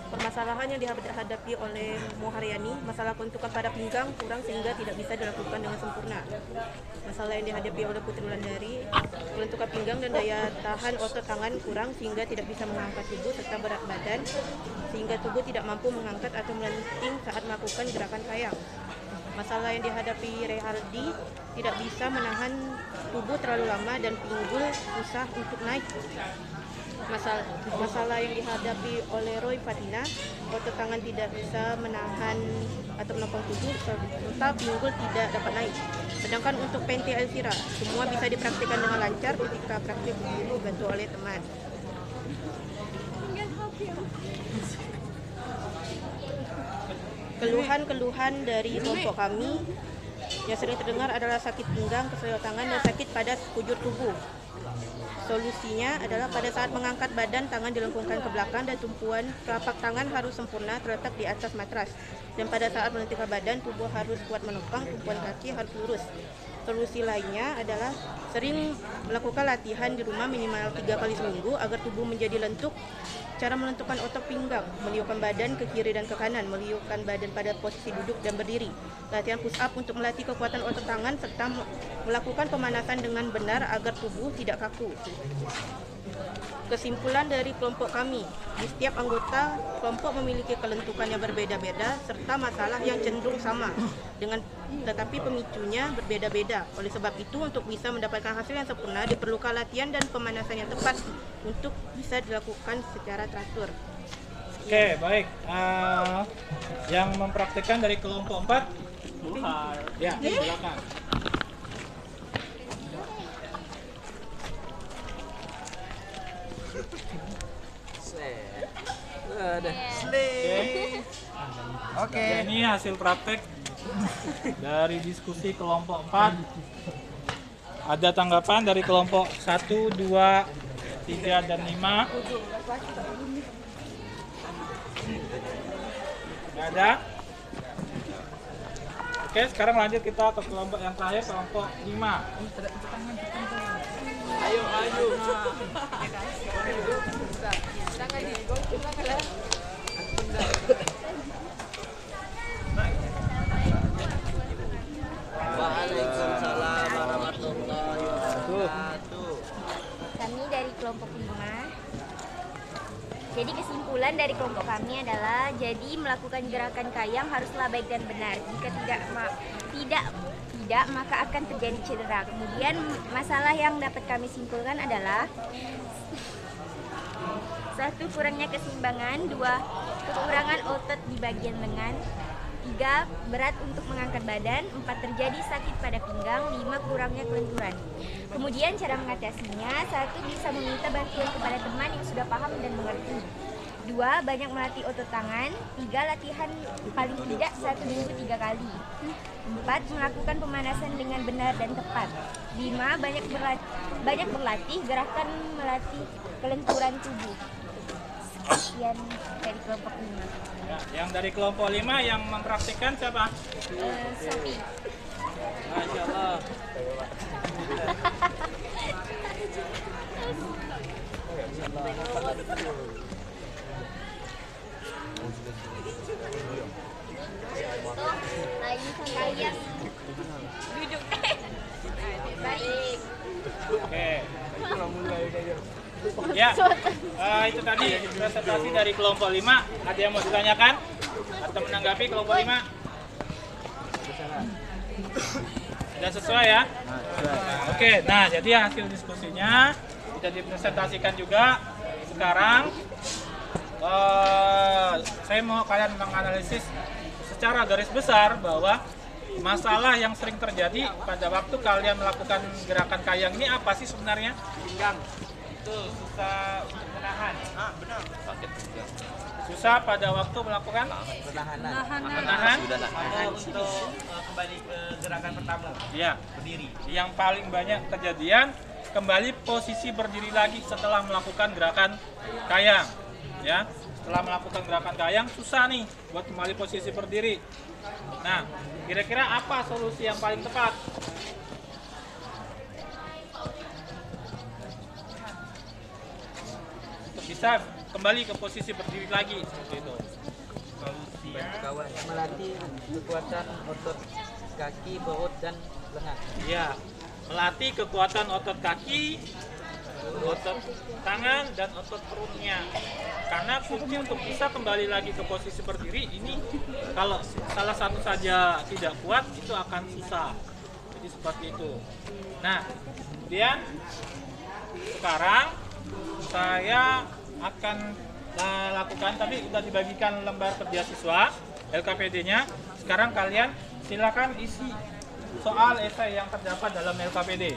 Permasalahan yang dihadapi oleh Muharyani, masalah peruntukan pada pinggang kurang sehingga tidak bisa dilakukan dengan sempurna. Masalah yang dihadapi oleh Putri Wulandari, peruntukan pinggang dan daya tahan otot tangan kurang sehingga tidak bisa mengangkat tubuh serta berat badan sehingga tubuh tidak mampu mengangkat atau melenting saat melakukan gerakan kayang. Masalah yang dihadapi Rehaldi, tidak bisa menahan tubuh terlalu lama dan pinggul susah untuk naik. Masalah yang dihadapi oleh Roy Fatina, otot tangan tidak bisa menahan atau menopang tubuh serta pinggul tidak dapat naik. Sedangkan untuk Penti Elvira, semua bisa dipraktikkan dengan lancar ketika praktik dibantu oleh teman. Keluhan-keluhan dari kelompok kami yang sering terdengar adalah sakit pinggang, keseluruhan tangan, dan sakit pada sekujur tubuh. Solusinya adalah pada saat mengangkat badan, tangan dilengkungkan ke belakang dan tumpuan telapak tangan harus sempurna terletak di atas matras. Dan pada saat menentukan badan, tubuh harus kuat menopang, tumpuan kaki harus lurus. Solusi lainnya adalah sering melakukan latihan di rumah minimal 3 kali seminggu agar tubuh menjadi lentuk. Cara menentukan otot pinggang, meliukkan badan ke kiri dan ke kanan, meliukkan badan pada posisi duduk dan berdiri. Latihan push up untuk melatih kekuatan otot tangan serta melakukan pemanasan dengan benar agar tubuh tidak kaku. Kesimpulan dari kelompok kami, di setiap anggota kelompok memiliki kelentukan yang berbeda-beda serta masalah yang cenderung sama, tetapi pemicunya berbeda-beda. Oleh sebab itu, untuk bisa mendapatkan hasil yang sempurna, diperlukan latihan dan pemanasan yang tepat untuk bisa dilakukan secara teratur. Oke, baik. Yang mempraktikkan dari kelompok 4, ya, silakan. Oke. Ini hasil praktek dari diskusi kelompok 4. Ada tanggapan dari kelompok 1, 2, 3, dan 5? Nggak ada? Oke, sekarang lanjut kita ke kelompok yang terakhir, kelompok 5. Ayo. Waalaikumsalam warahmatullahi wabarakatuh. Kami dari kelompok 5. Jadi kesimpulan dari kelompok kami adalah jadi melakukan gerakan kayang haruslah baik dan benar. Jika tidak maka akan terjadi cedera. Kemudian masalah yang dapat kami simpulkan adalah 1. Kurangnya keseimbangan, 2. Kekurangan otot di bagian lengan, 3. Berat untuk mengangkat badan, 4. Terjadi sakit pada pinggang, 5. Kurangnya kelenturan. Kemudian cara mengatasinya, 1. Bisa meminta bantuan kepada teman yang sudah paham dan mengerti, 2. Banyak melatih otot tangan, 3. Latihan paling tidak 1 minggu 3 kali, 4. Melakukan pemanasan dengan benar dan tepat, 5. Banyak berlatih gerakan melatih kelenturan tubuh. Sekian dari kelompok 5. Ya, yang dari kelompok 5 yang mempraktikkan siapa? Sofi. Masya Allah. Kalian duduk. Baik. Oke. Ya, itu tadi presentasi dari kelompok 5. Ada yang mau ditanyakan atau menanggapi kelompok 5? Sudah sesuai ya? Oke, nah jadi hasil diskusinya sudah dipresentasikan juga. Sekarang saya mau kalian menganalisis secara garis besar bahwa masalah yang sering terjadi pada waktu kalian melakukan gerakan kayang ini apa sih sebenarnya? Pinggang. Itu susah untuk menahan. Benar. Sakit pinggang. Susah pada waktu melakukan menahan Untuk kembali ke gerakan pertama. ya, Berdiri. yang paling banyak kejadian kembali posisi berdiri lagi setelah melakukan gerakan kayang, ya. Setelah melakukan gerakan kayang susah nih buat kembali posisi berdiri. Nah, kira-kira apa solusi yang paling tepat? Untuk bisa kembali ke posisi berdiri lagi seperti itu. Melatih kekuatan otot kaki, perut, dan lengan. Ya, melatih kekuatan otot kaki, otot tangan, dan otot perutnya. Karena kunci untuk bisa kembali lagi ke posisi berdiri ini, kalau salah satu saja tidak kuat, itu akan susah. Jadi seperti itu. Nah, kemudian sekarang saya akan lakukan, tadi sudah dibagikan lembar kerja siswa LKPD-nya. Sekarang kalian silakan isi soal esai yang terdapat dalam LKPD.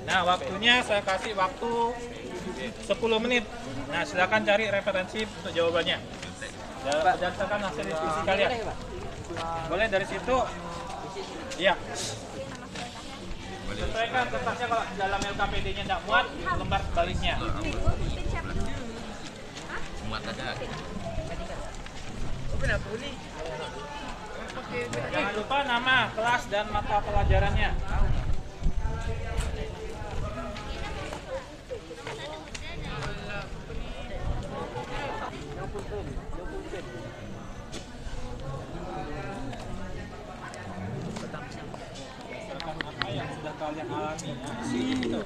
Nah, waktunya saya kasih waktu 10 menit. Nah, silakan cari referensi untuk jawabannya. Berdasarkan hasil diskusi kalian. Boleh dari situ? Iya. Sesuaikan letaknya, kalau dalam LKPD-nya tidak muat, lembar sebaliknya. Muat aja. Jangan lupa nama, kelas, dan mata pelajarannya. Apa yang sudah kalian alami? Nah, isi itu.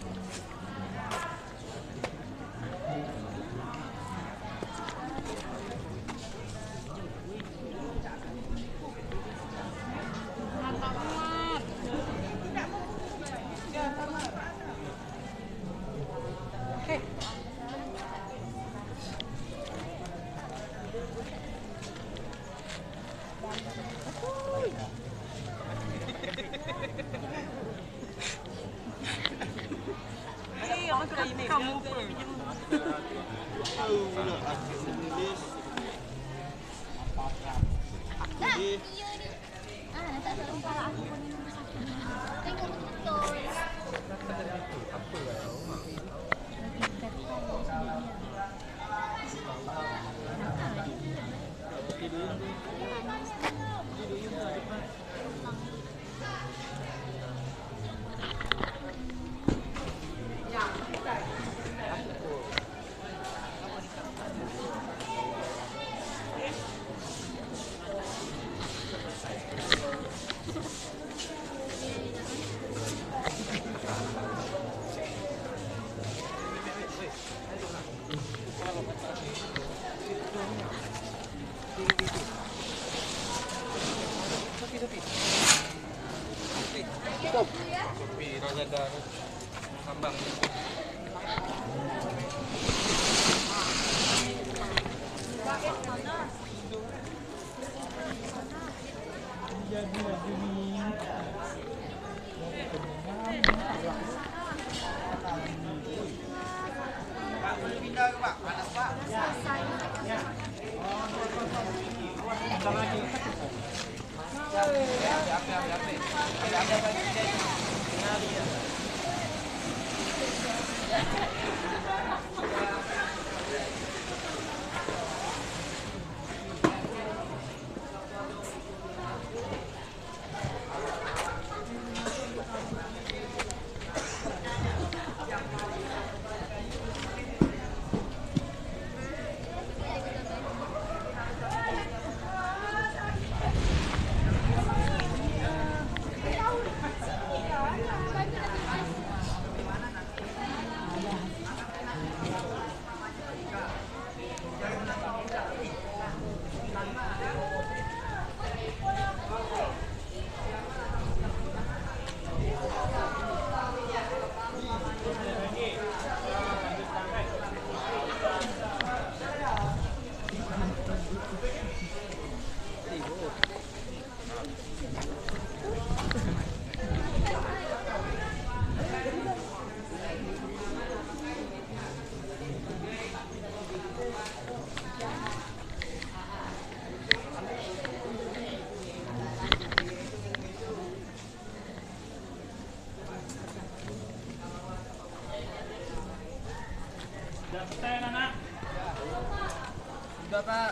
Sudah, Pak.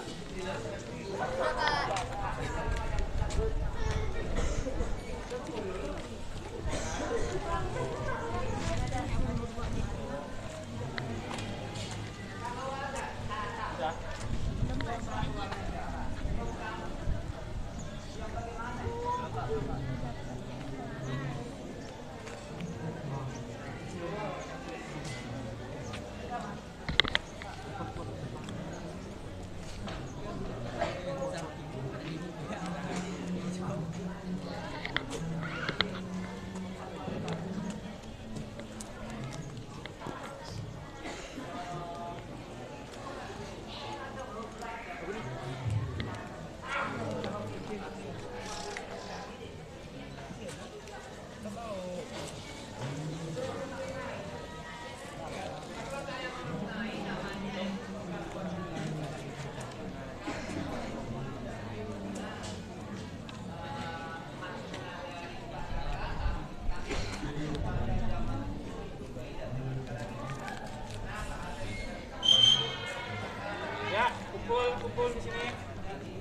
Kumpul di sini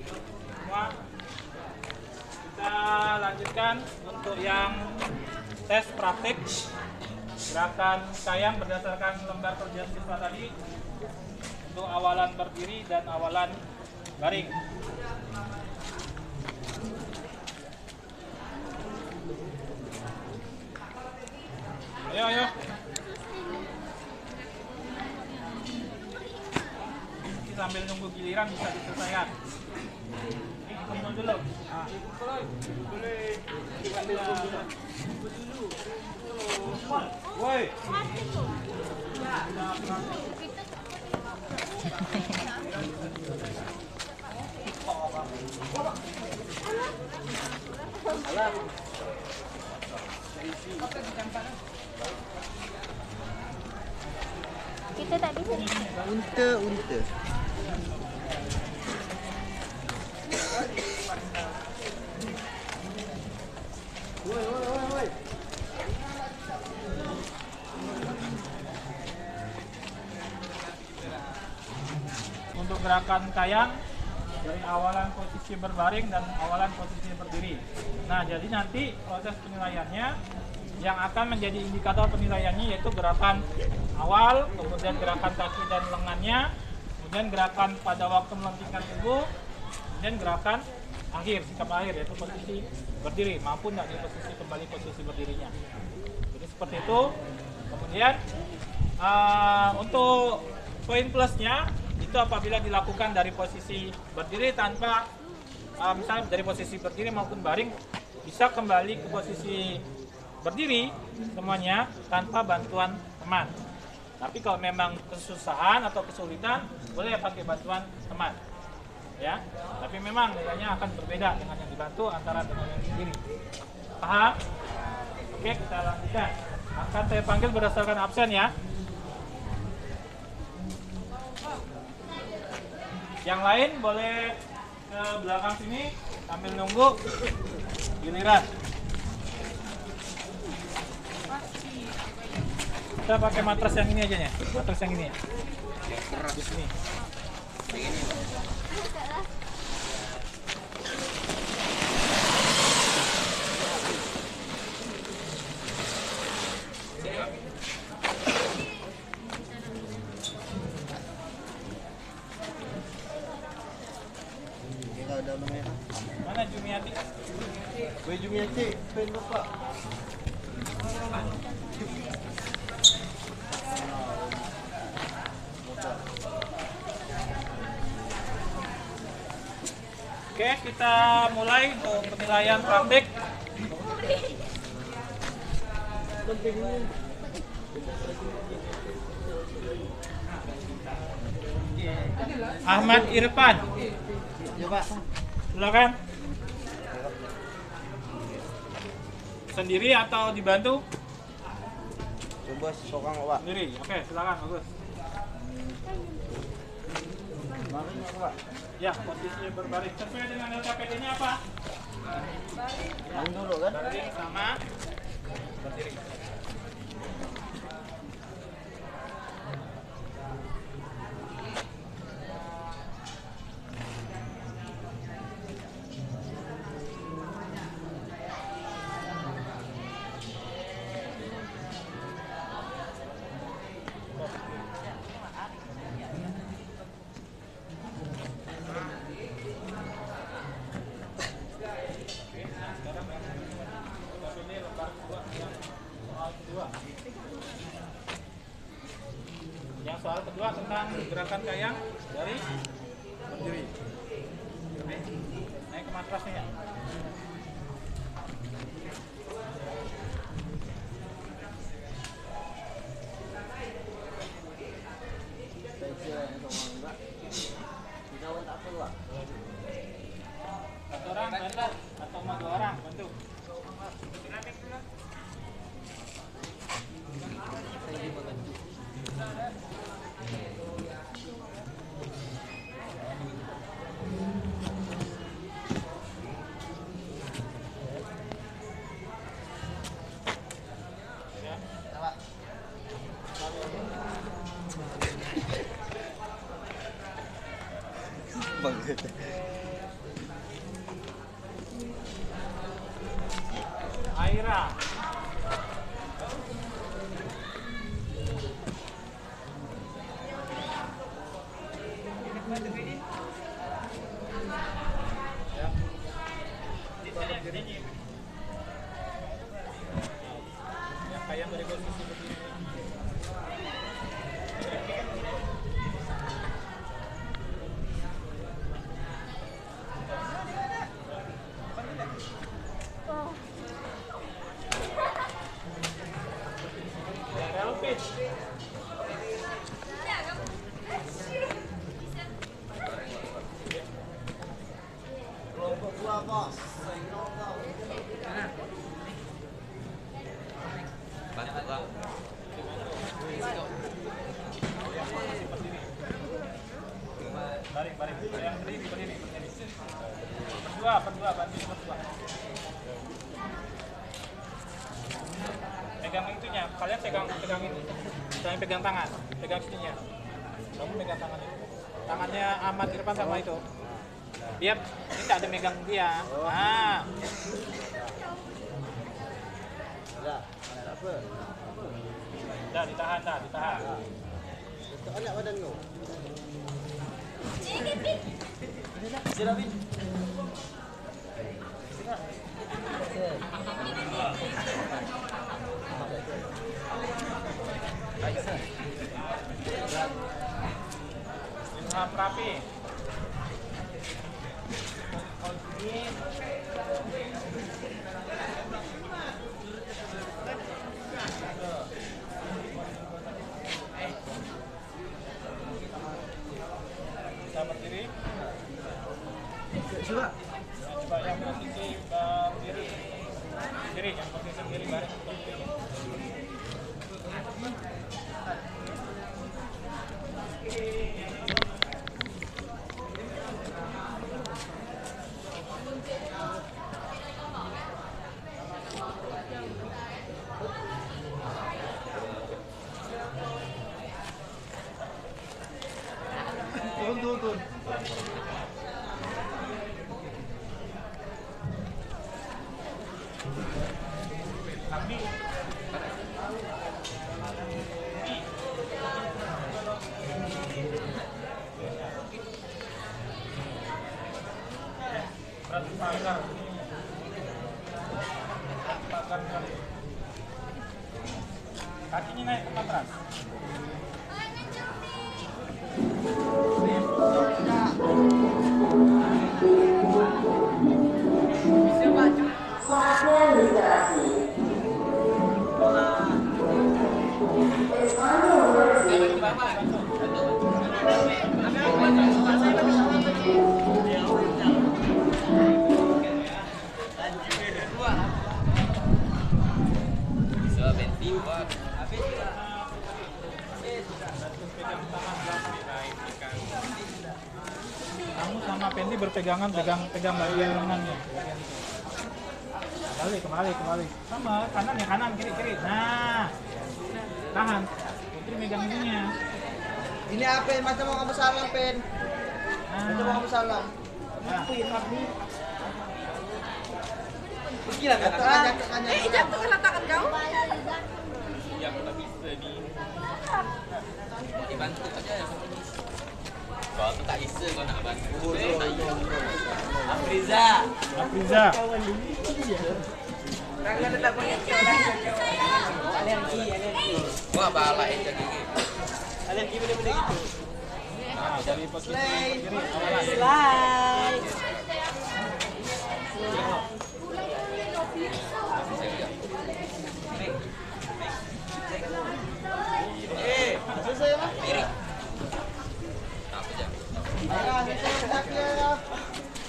semua. Kita lanjutkan untuk yang tes praktik gerakan sayang berdasarkan lembar kerja siswa tadi untuk awalan berdiri dan awalan baring. Ayo. Sambil nunggu giliran bisa diselesaikan. Ini kumpul dulu. Boleh. Woi. Kita tak bisa. Unta. Untuk gerakan kayang dari awalan posisi berbaring dan awalan posisi berdiri. Nah, jadi nanti proses penilaiannya yang akan menjadi indikator penilaiannya yaitu gerakan awal, kemudian gerakan kaki dan lengannya, kemudian gerakan pada waktu melentingkan tubuh, kemudian gerakan akhir, sikap akhir yaitu posisi berdiri, mampu tidak di posisi kembali posisi berdirinya. Jadi seperti itu. Kemudian untuk poin plusnya itu apabila dilakukan dari posisi berdiri tanpa misalnya dari posisi berdiri maupun baring bisa kembali ke posisi berdiri semuanya tanpa bantuan teman. Tapi kalau memang kesusahan atau kesulitan boleh pakai bantuan teman. Ya, tapi memang nilainya akan berbeda dengan yang dibantu antara dengan yang sendiri. Paham? Oke, kita lanjutkan. Akan saya panggil berdasarkan absen ya. Yang lain boleh ke belakang sini sambil nunggu giliran. Kita pakai matras yang ini aja ya. Matras yang ini ya. Di sini. Mana Jumiati? Woi Jumiati, pen lupa. Oke, kita mulai untuk penilaian praktik. Ahmad Irfan. Ya Pak. Silakan. Sendiri atau dibantu? Coba sokang Pak. Sendiri. Oke, silakan, bagus. Baring aku Pak. Ya, posisi berbaring. Sesuai dengan LKPD-nya apa? Baring dulu kan? Baring sama berdiri. Yang soal kedua tentang gerakan kayang dari berdiri. Naik ke matrasnya ya. Satu orang bantu atau mau 2 orang bantu. Bantu bang. Balik. Yang berdiri. Berdua, bantu berdua. Pegang itunya, kalian pegang ini. Jangan pegang tangan, pegang sininya. Kamu pegang tangan itu. Tangannya Ahmad Irfan sama itu. Biar ini nggak ada megang dia. Nah. Dah ditahan. Anak badan lu. Ilham Rafi. Bisa berdiri. Coba yang posisi berdiri, yang posisi berdiri baris. Turun. Kami kakinya naik ke matras. Kamu sama Pendi berpegangan, pegang bagian lengannya. Kembali. Sama kanan, kiri. Nah, tahan. Putri megang ininya. Ini apa? Macam mau kamu salam, Pen. Macam mau kamu salam. Nah. Pergilah katanya. Jatuh kena tangan kau. Yang tak bisa dibantu aja ya. Kalau tu tak bisa kau nak bantu. Afriza. Tangan tetap punya. Alergi. Wah balak yang jadi. Alergi benda-benda gitu. Nah, dari posisi kiri awalan. Slide. Selesai apa?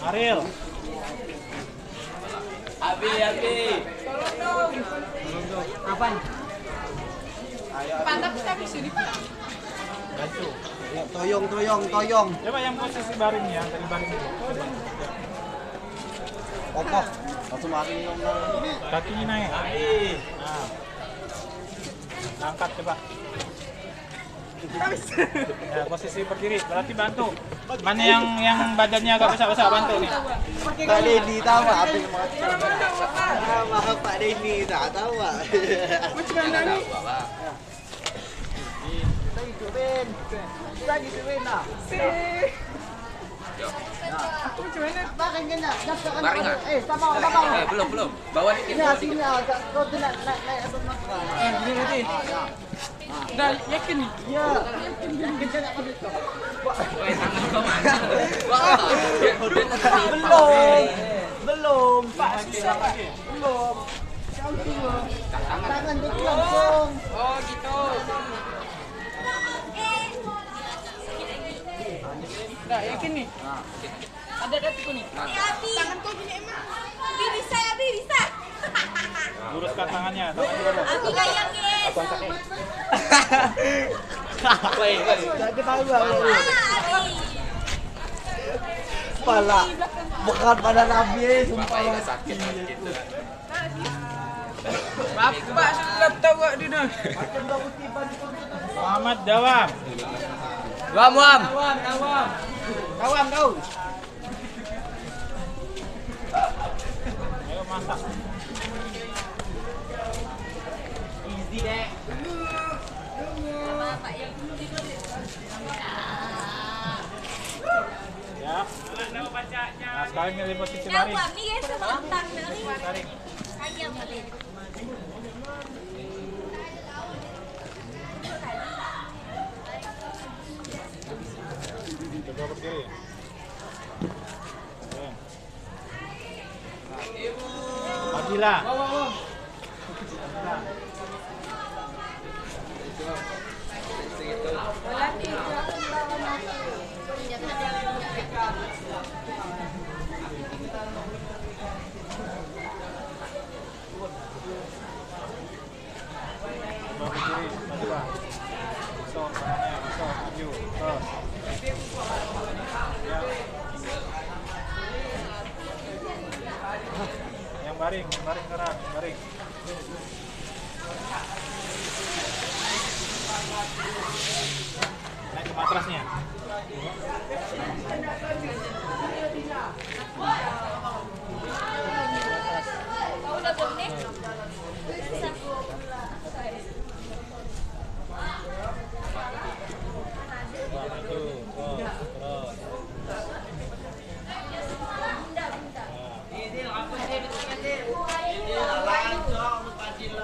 Ariel. Abi. Apaan? Pantat kita di sini, Pak. Bantu. Toyong. Coba yang posisi baring ya, tadi baring itu. Kokoh. Langsung lari minum. Kakinya naik. Nah. Angkat coba. Ya, posisi berdiri, berarti bantu. Mana yang badannya agak besar bantu nih. Pak Denny tahu apa yang mau Pak Denny tak tahu. Macam mana ni? Kita gituin lah. Aku macam mana? Baring kena. Baring tak? Tabang. Belum. Bawa dikit. Sini agak kau tu nak naik atas makan. Gini nanti. Dah yakin ni? Ya. Yakin nak pada tu. Weh, tangan kau mana? Wah. Belum. Pak susah Pak. Belum. Tangan tu langsung. Oh gitu. Dah yakin ni? Ada tuh nih. Abi. Tanganku gini emang. Abi bisa, Abi bisa. Luruskan tangannya, tangannya lurus. Abi gayang, guys. Sakit tahu gak? Abi. Kepala bekat pada Nabi, sumpah. Bapak sakit gitu. Bapak sudah tahu gak Dina? Muhammad Dawam. Wam. Kawam kau. Ayo masak. Easy deh. Ya. Nah, sekarang milih posisi Nah, baring. kami guys sebentar dari Baring. ayam beli. Coba berdiri. Oke. Fadila. Coba berdiri, Fadila. Masuk, tangannya masuk, maju, terus. Ya. Yang baring sekarang, baring. Naik ke matrasnya. Kau udah belum nih? Wah, maju, terus.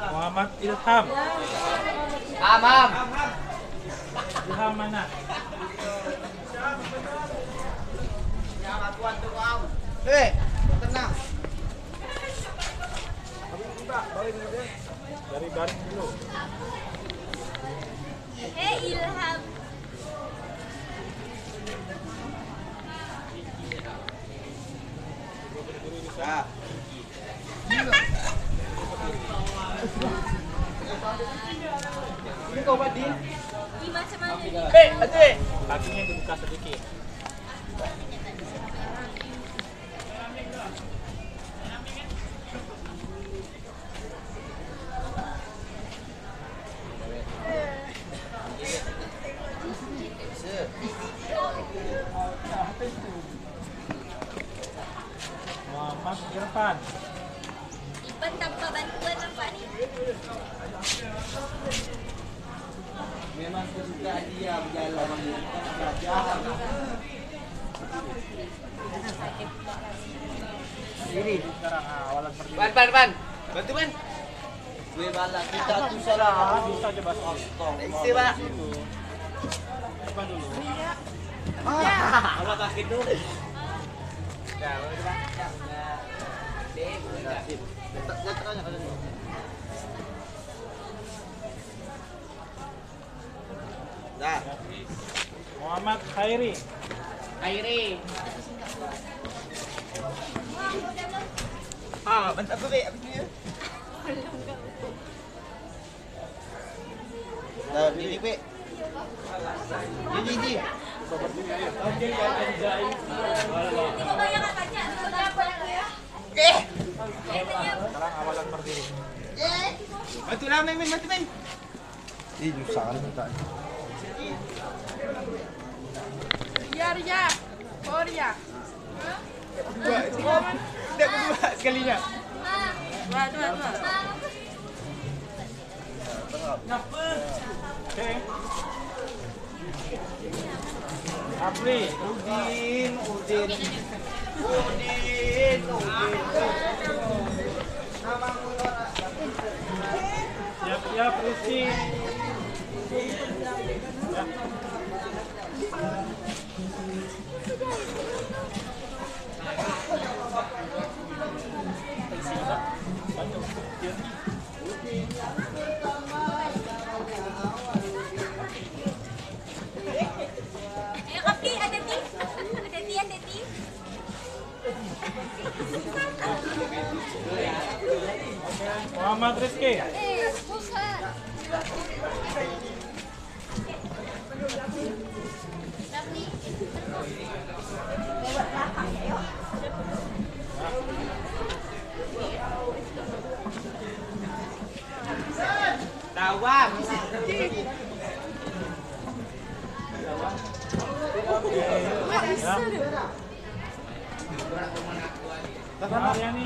Muhammad Ilham. Amam. Ilham mana? Tenang. Dari baring dulu. Ilham. Ini kau Pak Din. Gimana mana nih? Kakinya dibuka sedikit. Muhammad Irfan. Ipan tanpa bantuan apa nih? Memang kesukaan dia berjalan belajar. Diri sekarang awalan berdiri. Ban. Bantu ban. Gue balak kita tuh salah. Bisa coba soal. Isi Pak. Coba dulu. Apa kaki dulu? Nah, Muhammad Khairi. bentar aku Be, habis ni. Dah, ini Be. Ini. Coba yang baca apa ya? Sekarang awalan berdiri. Bantu lah, Min, bantu Min. Ih, susah kan tak. Ria. Korea. Dua. Tidak berdua sekalinya. Dua. Oke. Apri. Udin. Siap-siap Rizky. Ya. Ayo Kapi, ada ti. Muhammad Rizky. Dawam. Haryani.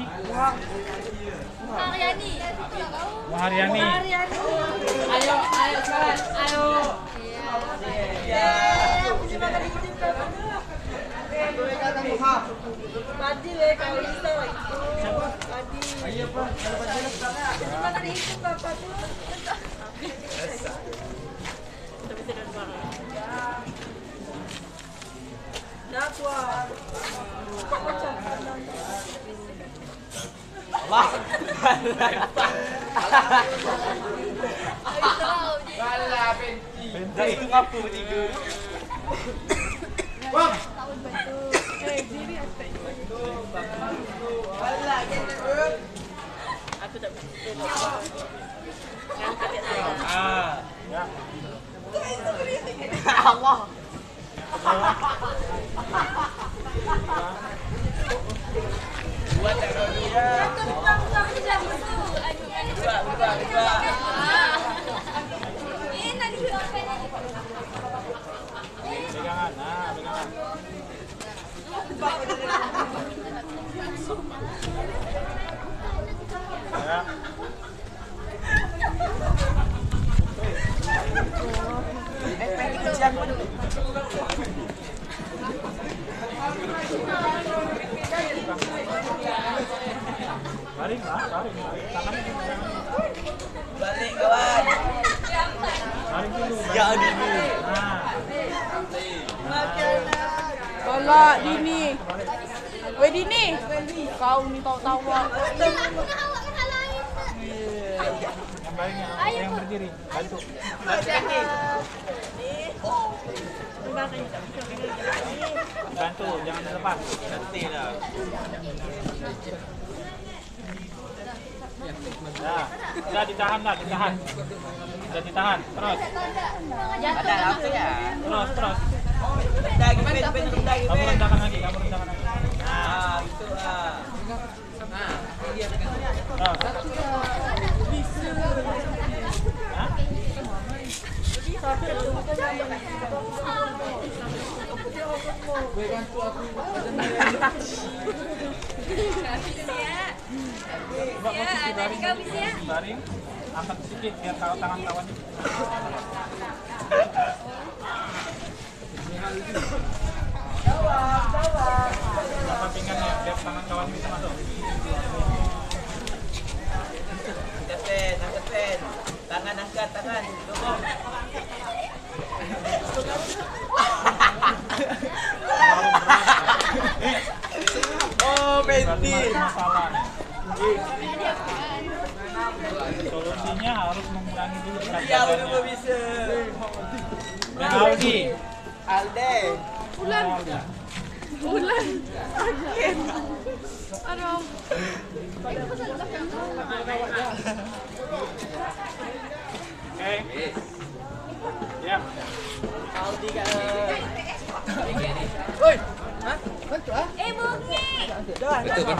Haryani. Haryani. Ayo, ayo sekarang. Ayo. Padi le kalau bisa lagi. Padi. Ayo, Pak. Makan itu Bapak tuh. Kalah pensi. Itu ngapu tiga. Bang. Aku tak bisa. Ya. Allah. Buat dia. Dua. Pegangan. Nah, pegangan. Ya. Baring lah, baring. Tangannya di belakang. Balik kawan. Baring dulu. Ya dulu. Nah. Alah, Dini. Weh Dini. Kau ni tahu-tahu. Yang baringnya, yang berdiri. Bantu. Bantu, jangan dilepas. Nanti lah. Nah, udah ditahan lah, ditahan. Udah ditahan, terus. Ada apa ya? Terus. Daging pen. Kamu rendahkan lagi. Nah, Itu ah. Nah, dia Hah? Coba posisi baring, angkat sedikit biar tangan kawannya. Apa pinggangnya biar tangan kawannya bisa masuk. angkat pen. Tangan angkat, tangan. Dorong. Oh, pentil. Masalah. Solusinya harus mengurangi dulu berat Ya, badannya. udah bisa. Dan Aldi. Alde. Bulan. Aduh. Oke. Ya. Aldi kan. Bantu ah.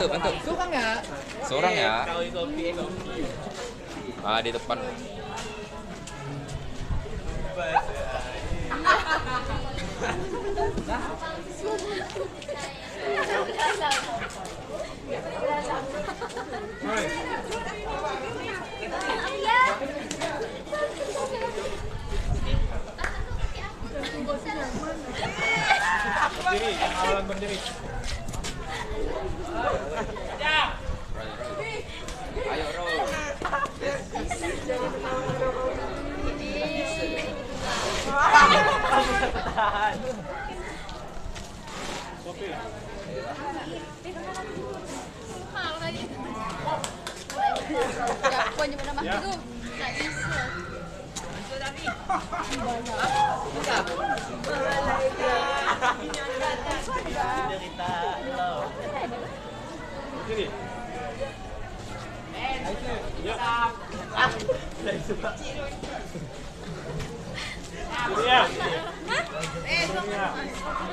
Bantu. Seorang ya. Seorang ya. Kopi. Ah, di depan. Berdiri, yang awalan berdiri. Ayo, Ro. Sofi. Ya. Cerita lo. berdiri. Ya. Ya.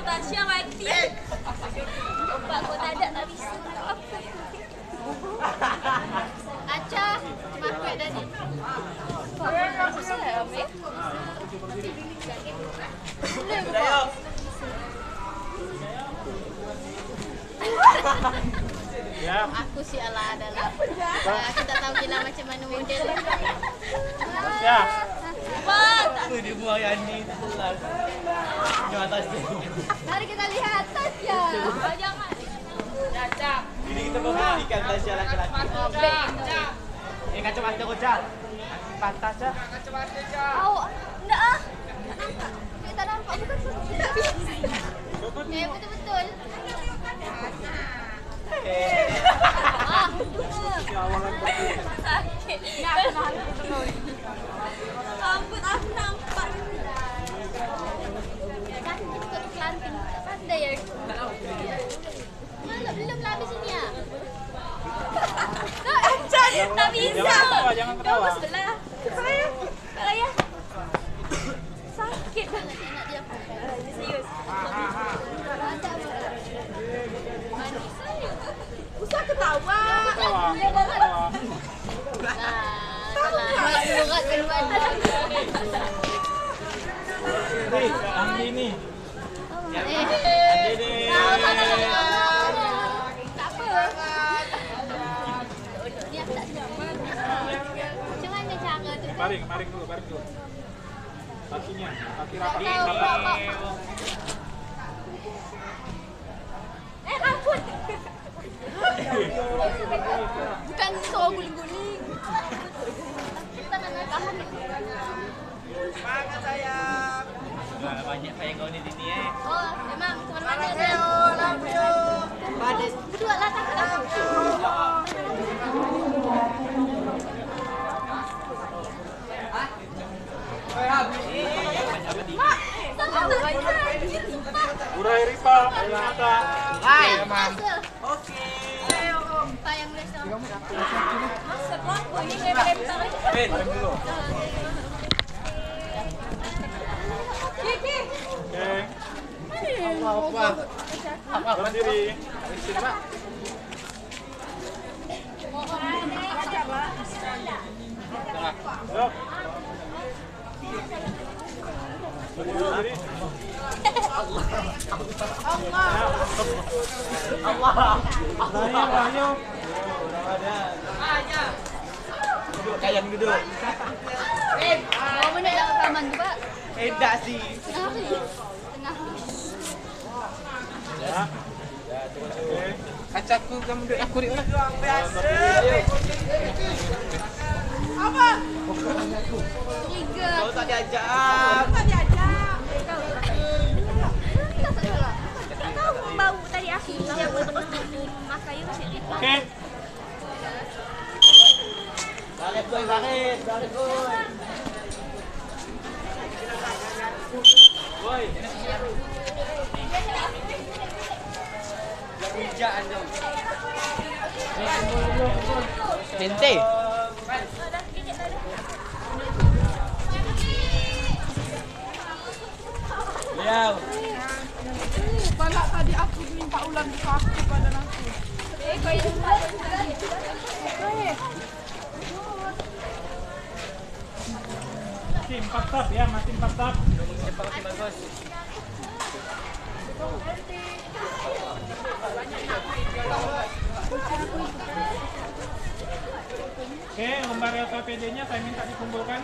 Tasya mati. Pak, kok tak ada tak bisa. Aca, pakai tadi. Pak, susah ya, Om? Ya. Aku sih ala adalah. Aku tak tahu gila macam mana model. Ya. Pak, Tuh di buah Yani jelas. Di atas. mari kita lihat Tasya. Oh, jangan. Ini kita membuktikan Tasya laki-laki. Kacamata kocak. Pantas ya. Oh, enggak ah. Kita nampak bukan tidak bisa. Ya betul-betul. Ah, sakit. Ampun, aku nampak. Sakit kok kelanting. Pandai ya. Belum habis ini ya. Tak bisa. Jangan ketawa, jangan ketawa. Bagus belah. Kalau ya. Sakit. Enak dia. Serius. Usah ketawa. Ketawa. Nah, berat keluar. Nih, Andi ini. Sama-sama. Tak apa. Dia tak siapa. Macam mana cara tu? Baring dulu. Kakinya, kaki rapi. Ampun. Bukan suruh guling-guling. Kita nak tahan. Semangat sayang. Nah, banyak sayang kau di sini Oh, memang teman-teman ada. Badan. Berdua lah tak. Urai Ripa, ada. Hai, oke. Pak yang biasa. Masak lampu ini lempar. Baring dulu. Kiki. Oke. Berdiri. Yuk. Berdiri. Ayo. Kayak duduk. Mau mana nak rekaman tu, Pak? Edak sih. Tengah. Ya. Oke. Kacaku kamu duduk aku di mana? Tiga. Kau tak diajak. Tak tahu bau tadi aku. Yang betul makan you masih di. Oke. Baret boy, baret boy. Boy. Jangan dong. Bente. Ya. Balak tadi aku minta ulang di kaki pada aku. Masih 4 tap ya, masih 4 tap. Bagus. Oke, lembar LKPD-nya saya minta dikumpulkan.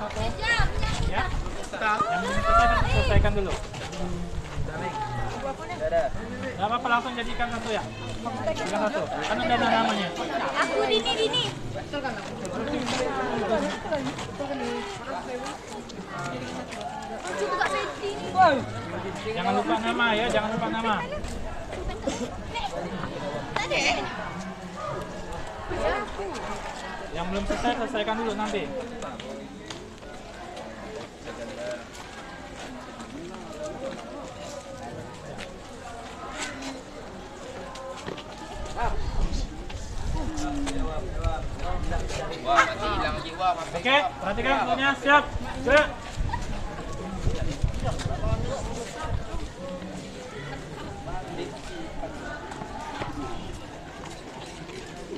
Satu. Ya. Yang ini selesaikan dulu. Gak apa-apa, langsung jadikan satu ya. Jadikan satu. Kan ada namanya. Aku Dini. Juga Peti ni. Jangan lupa nama ya, jangan lupa nama. Tak ada. Yang belum selesai, selesaikan dulu nanti. Oke, perhatikan semuanya, siap. Gerak.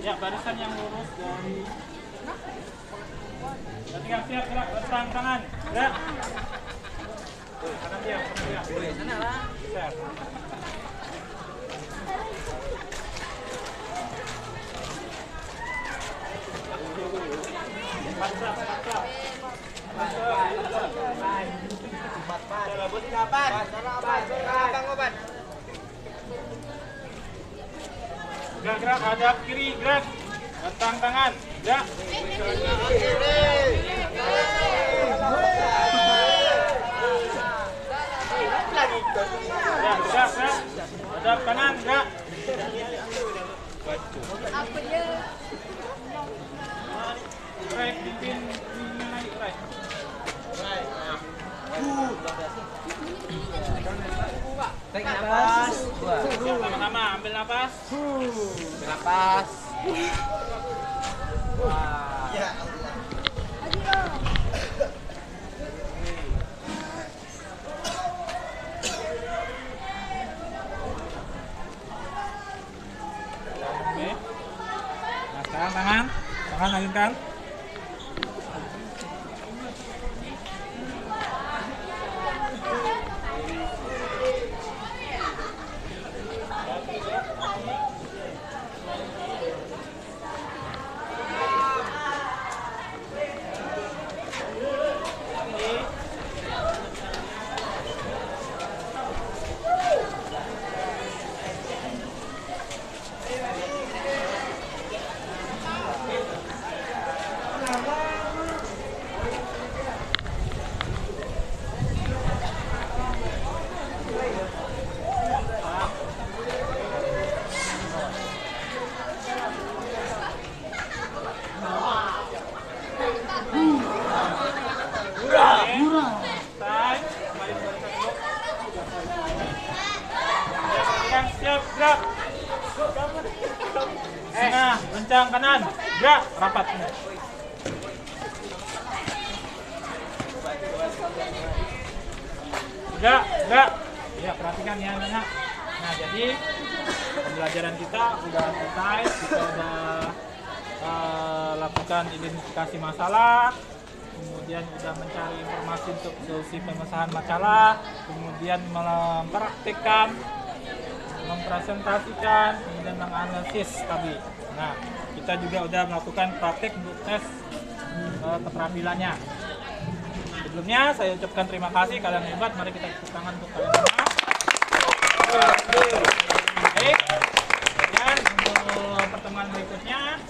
Ya, barisan yang lurus dari perhatikan, siap, gerak, bertang tangan, gerak. Kanan dia, sana lah. Siap. Gerak, hadap kiri, gerak. Batang tangan, gerak. Ya, gerak. Hadap kanan, gerak. Right, pimpin naik, right. Tarik nafas. Sama-sama, ambil nafas. Ambil nafas. Ya Allah. Oke. Nah, sekarang tangan lanjutkan. Siap, gerak. Nah, kencang kanan, gerak, rapat. Gerak. Ya, perhatikan ya anak. Nah, jadi pembelajaran kita udah selesai. Kita udah lakukan identifikasi masalah, kemudian udah mencari informasi untuk solusi pemecahan masalah, kemudian mempraktikkan, mempresentasikan, kemudian menganalisis tadi. Nah, kita juga udah melakukan praktik untuk tes keterampilannya. Sebelumnya saya ucapkan terima kasih, kalian hebat. Mari kita tepuk tangan untuk kalian semua. Baik, dan untuk pertemuan berikutnya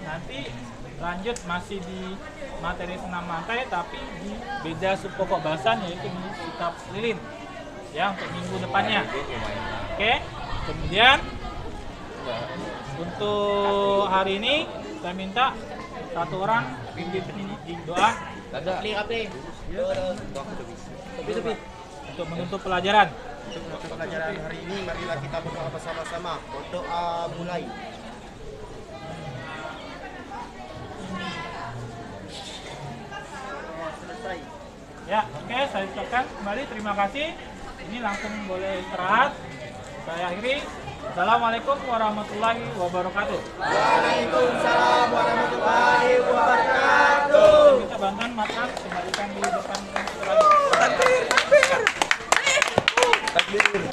nanti lanjut masih di materi senam lantai, tapi di beda subpokok bahasan, yaitu di sikap lilin ya, untuk minggu depannya. Oke, kemudian untuk hari ini saya minta satu orang pimpin di doa untuk menutup pelajaran. Untuk pelajaran hari ini, marilah kita berdoa bersama-sama. Berdoa mulai. Selesai. Ya, oke, saya ucapkan kembali terima kasih. Ini langsung boleh istirahat. Saya akhiri. Assalamualaikum warahmatullahi wabarakatuh. Waalaikumsalam warahmatullahi wabarakatuh. Kita bantuan makan kembalikan di depan lagi. Takbir.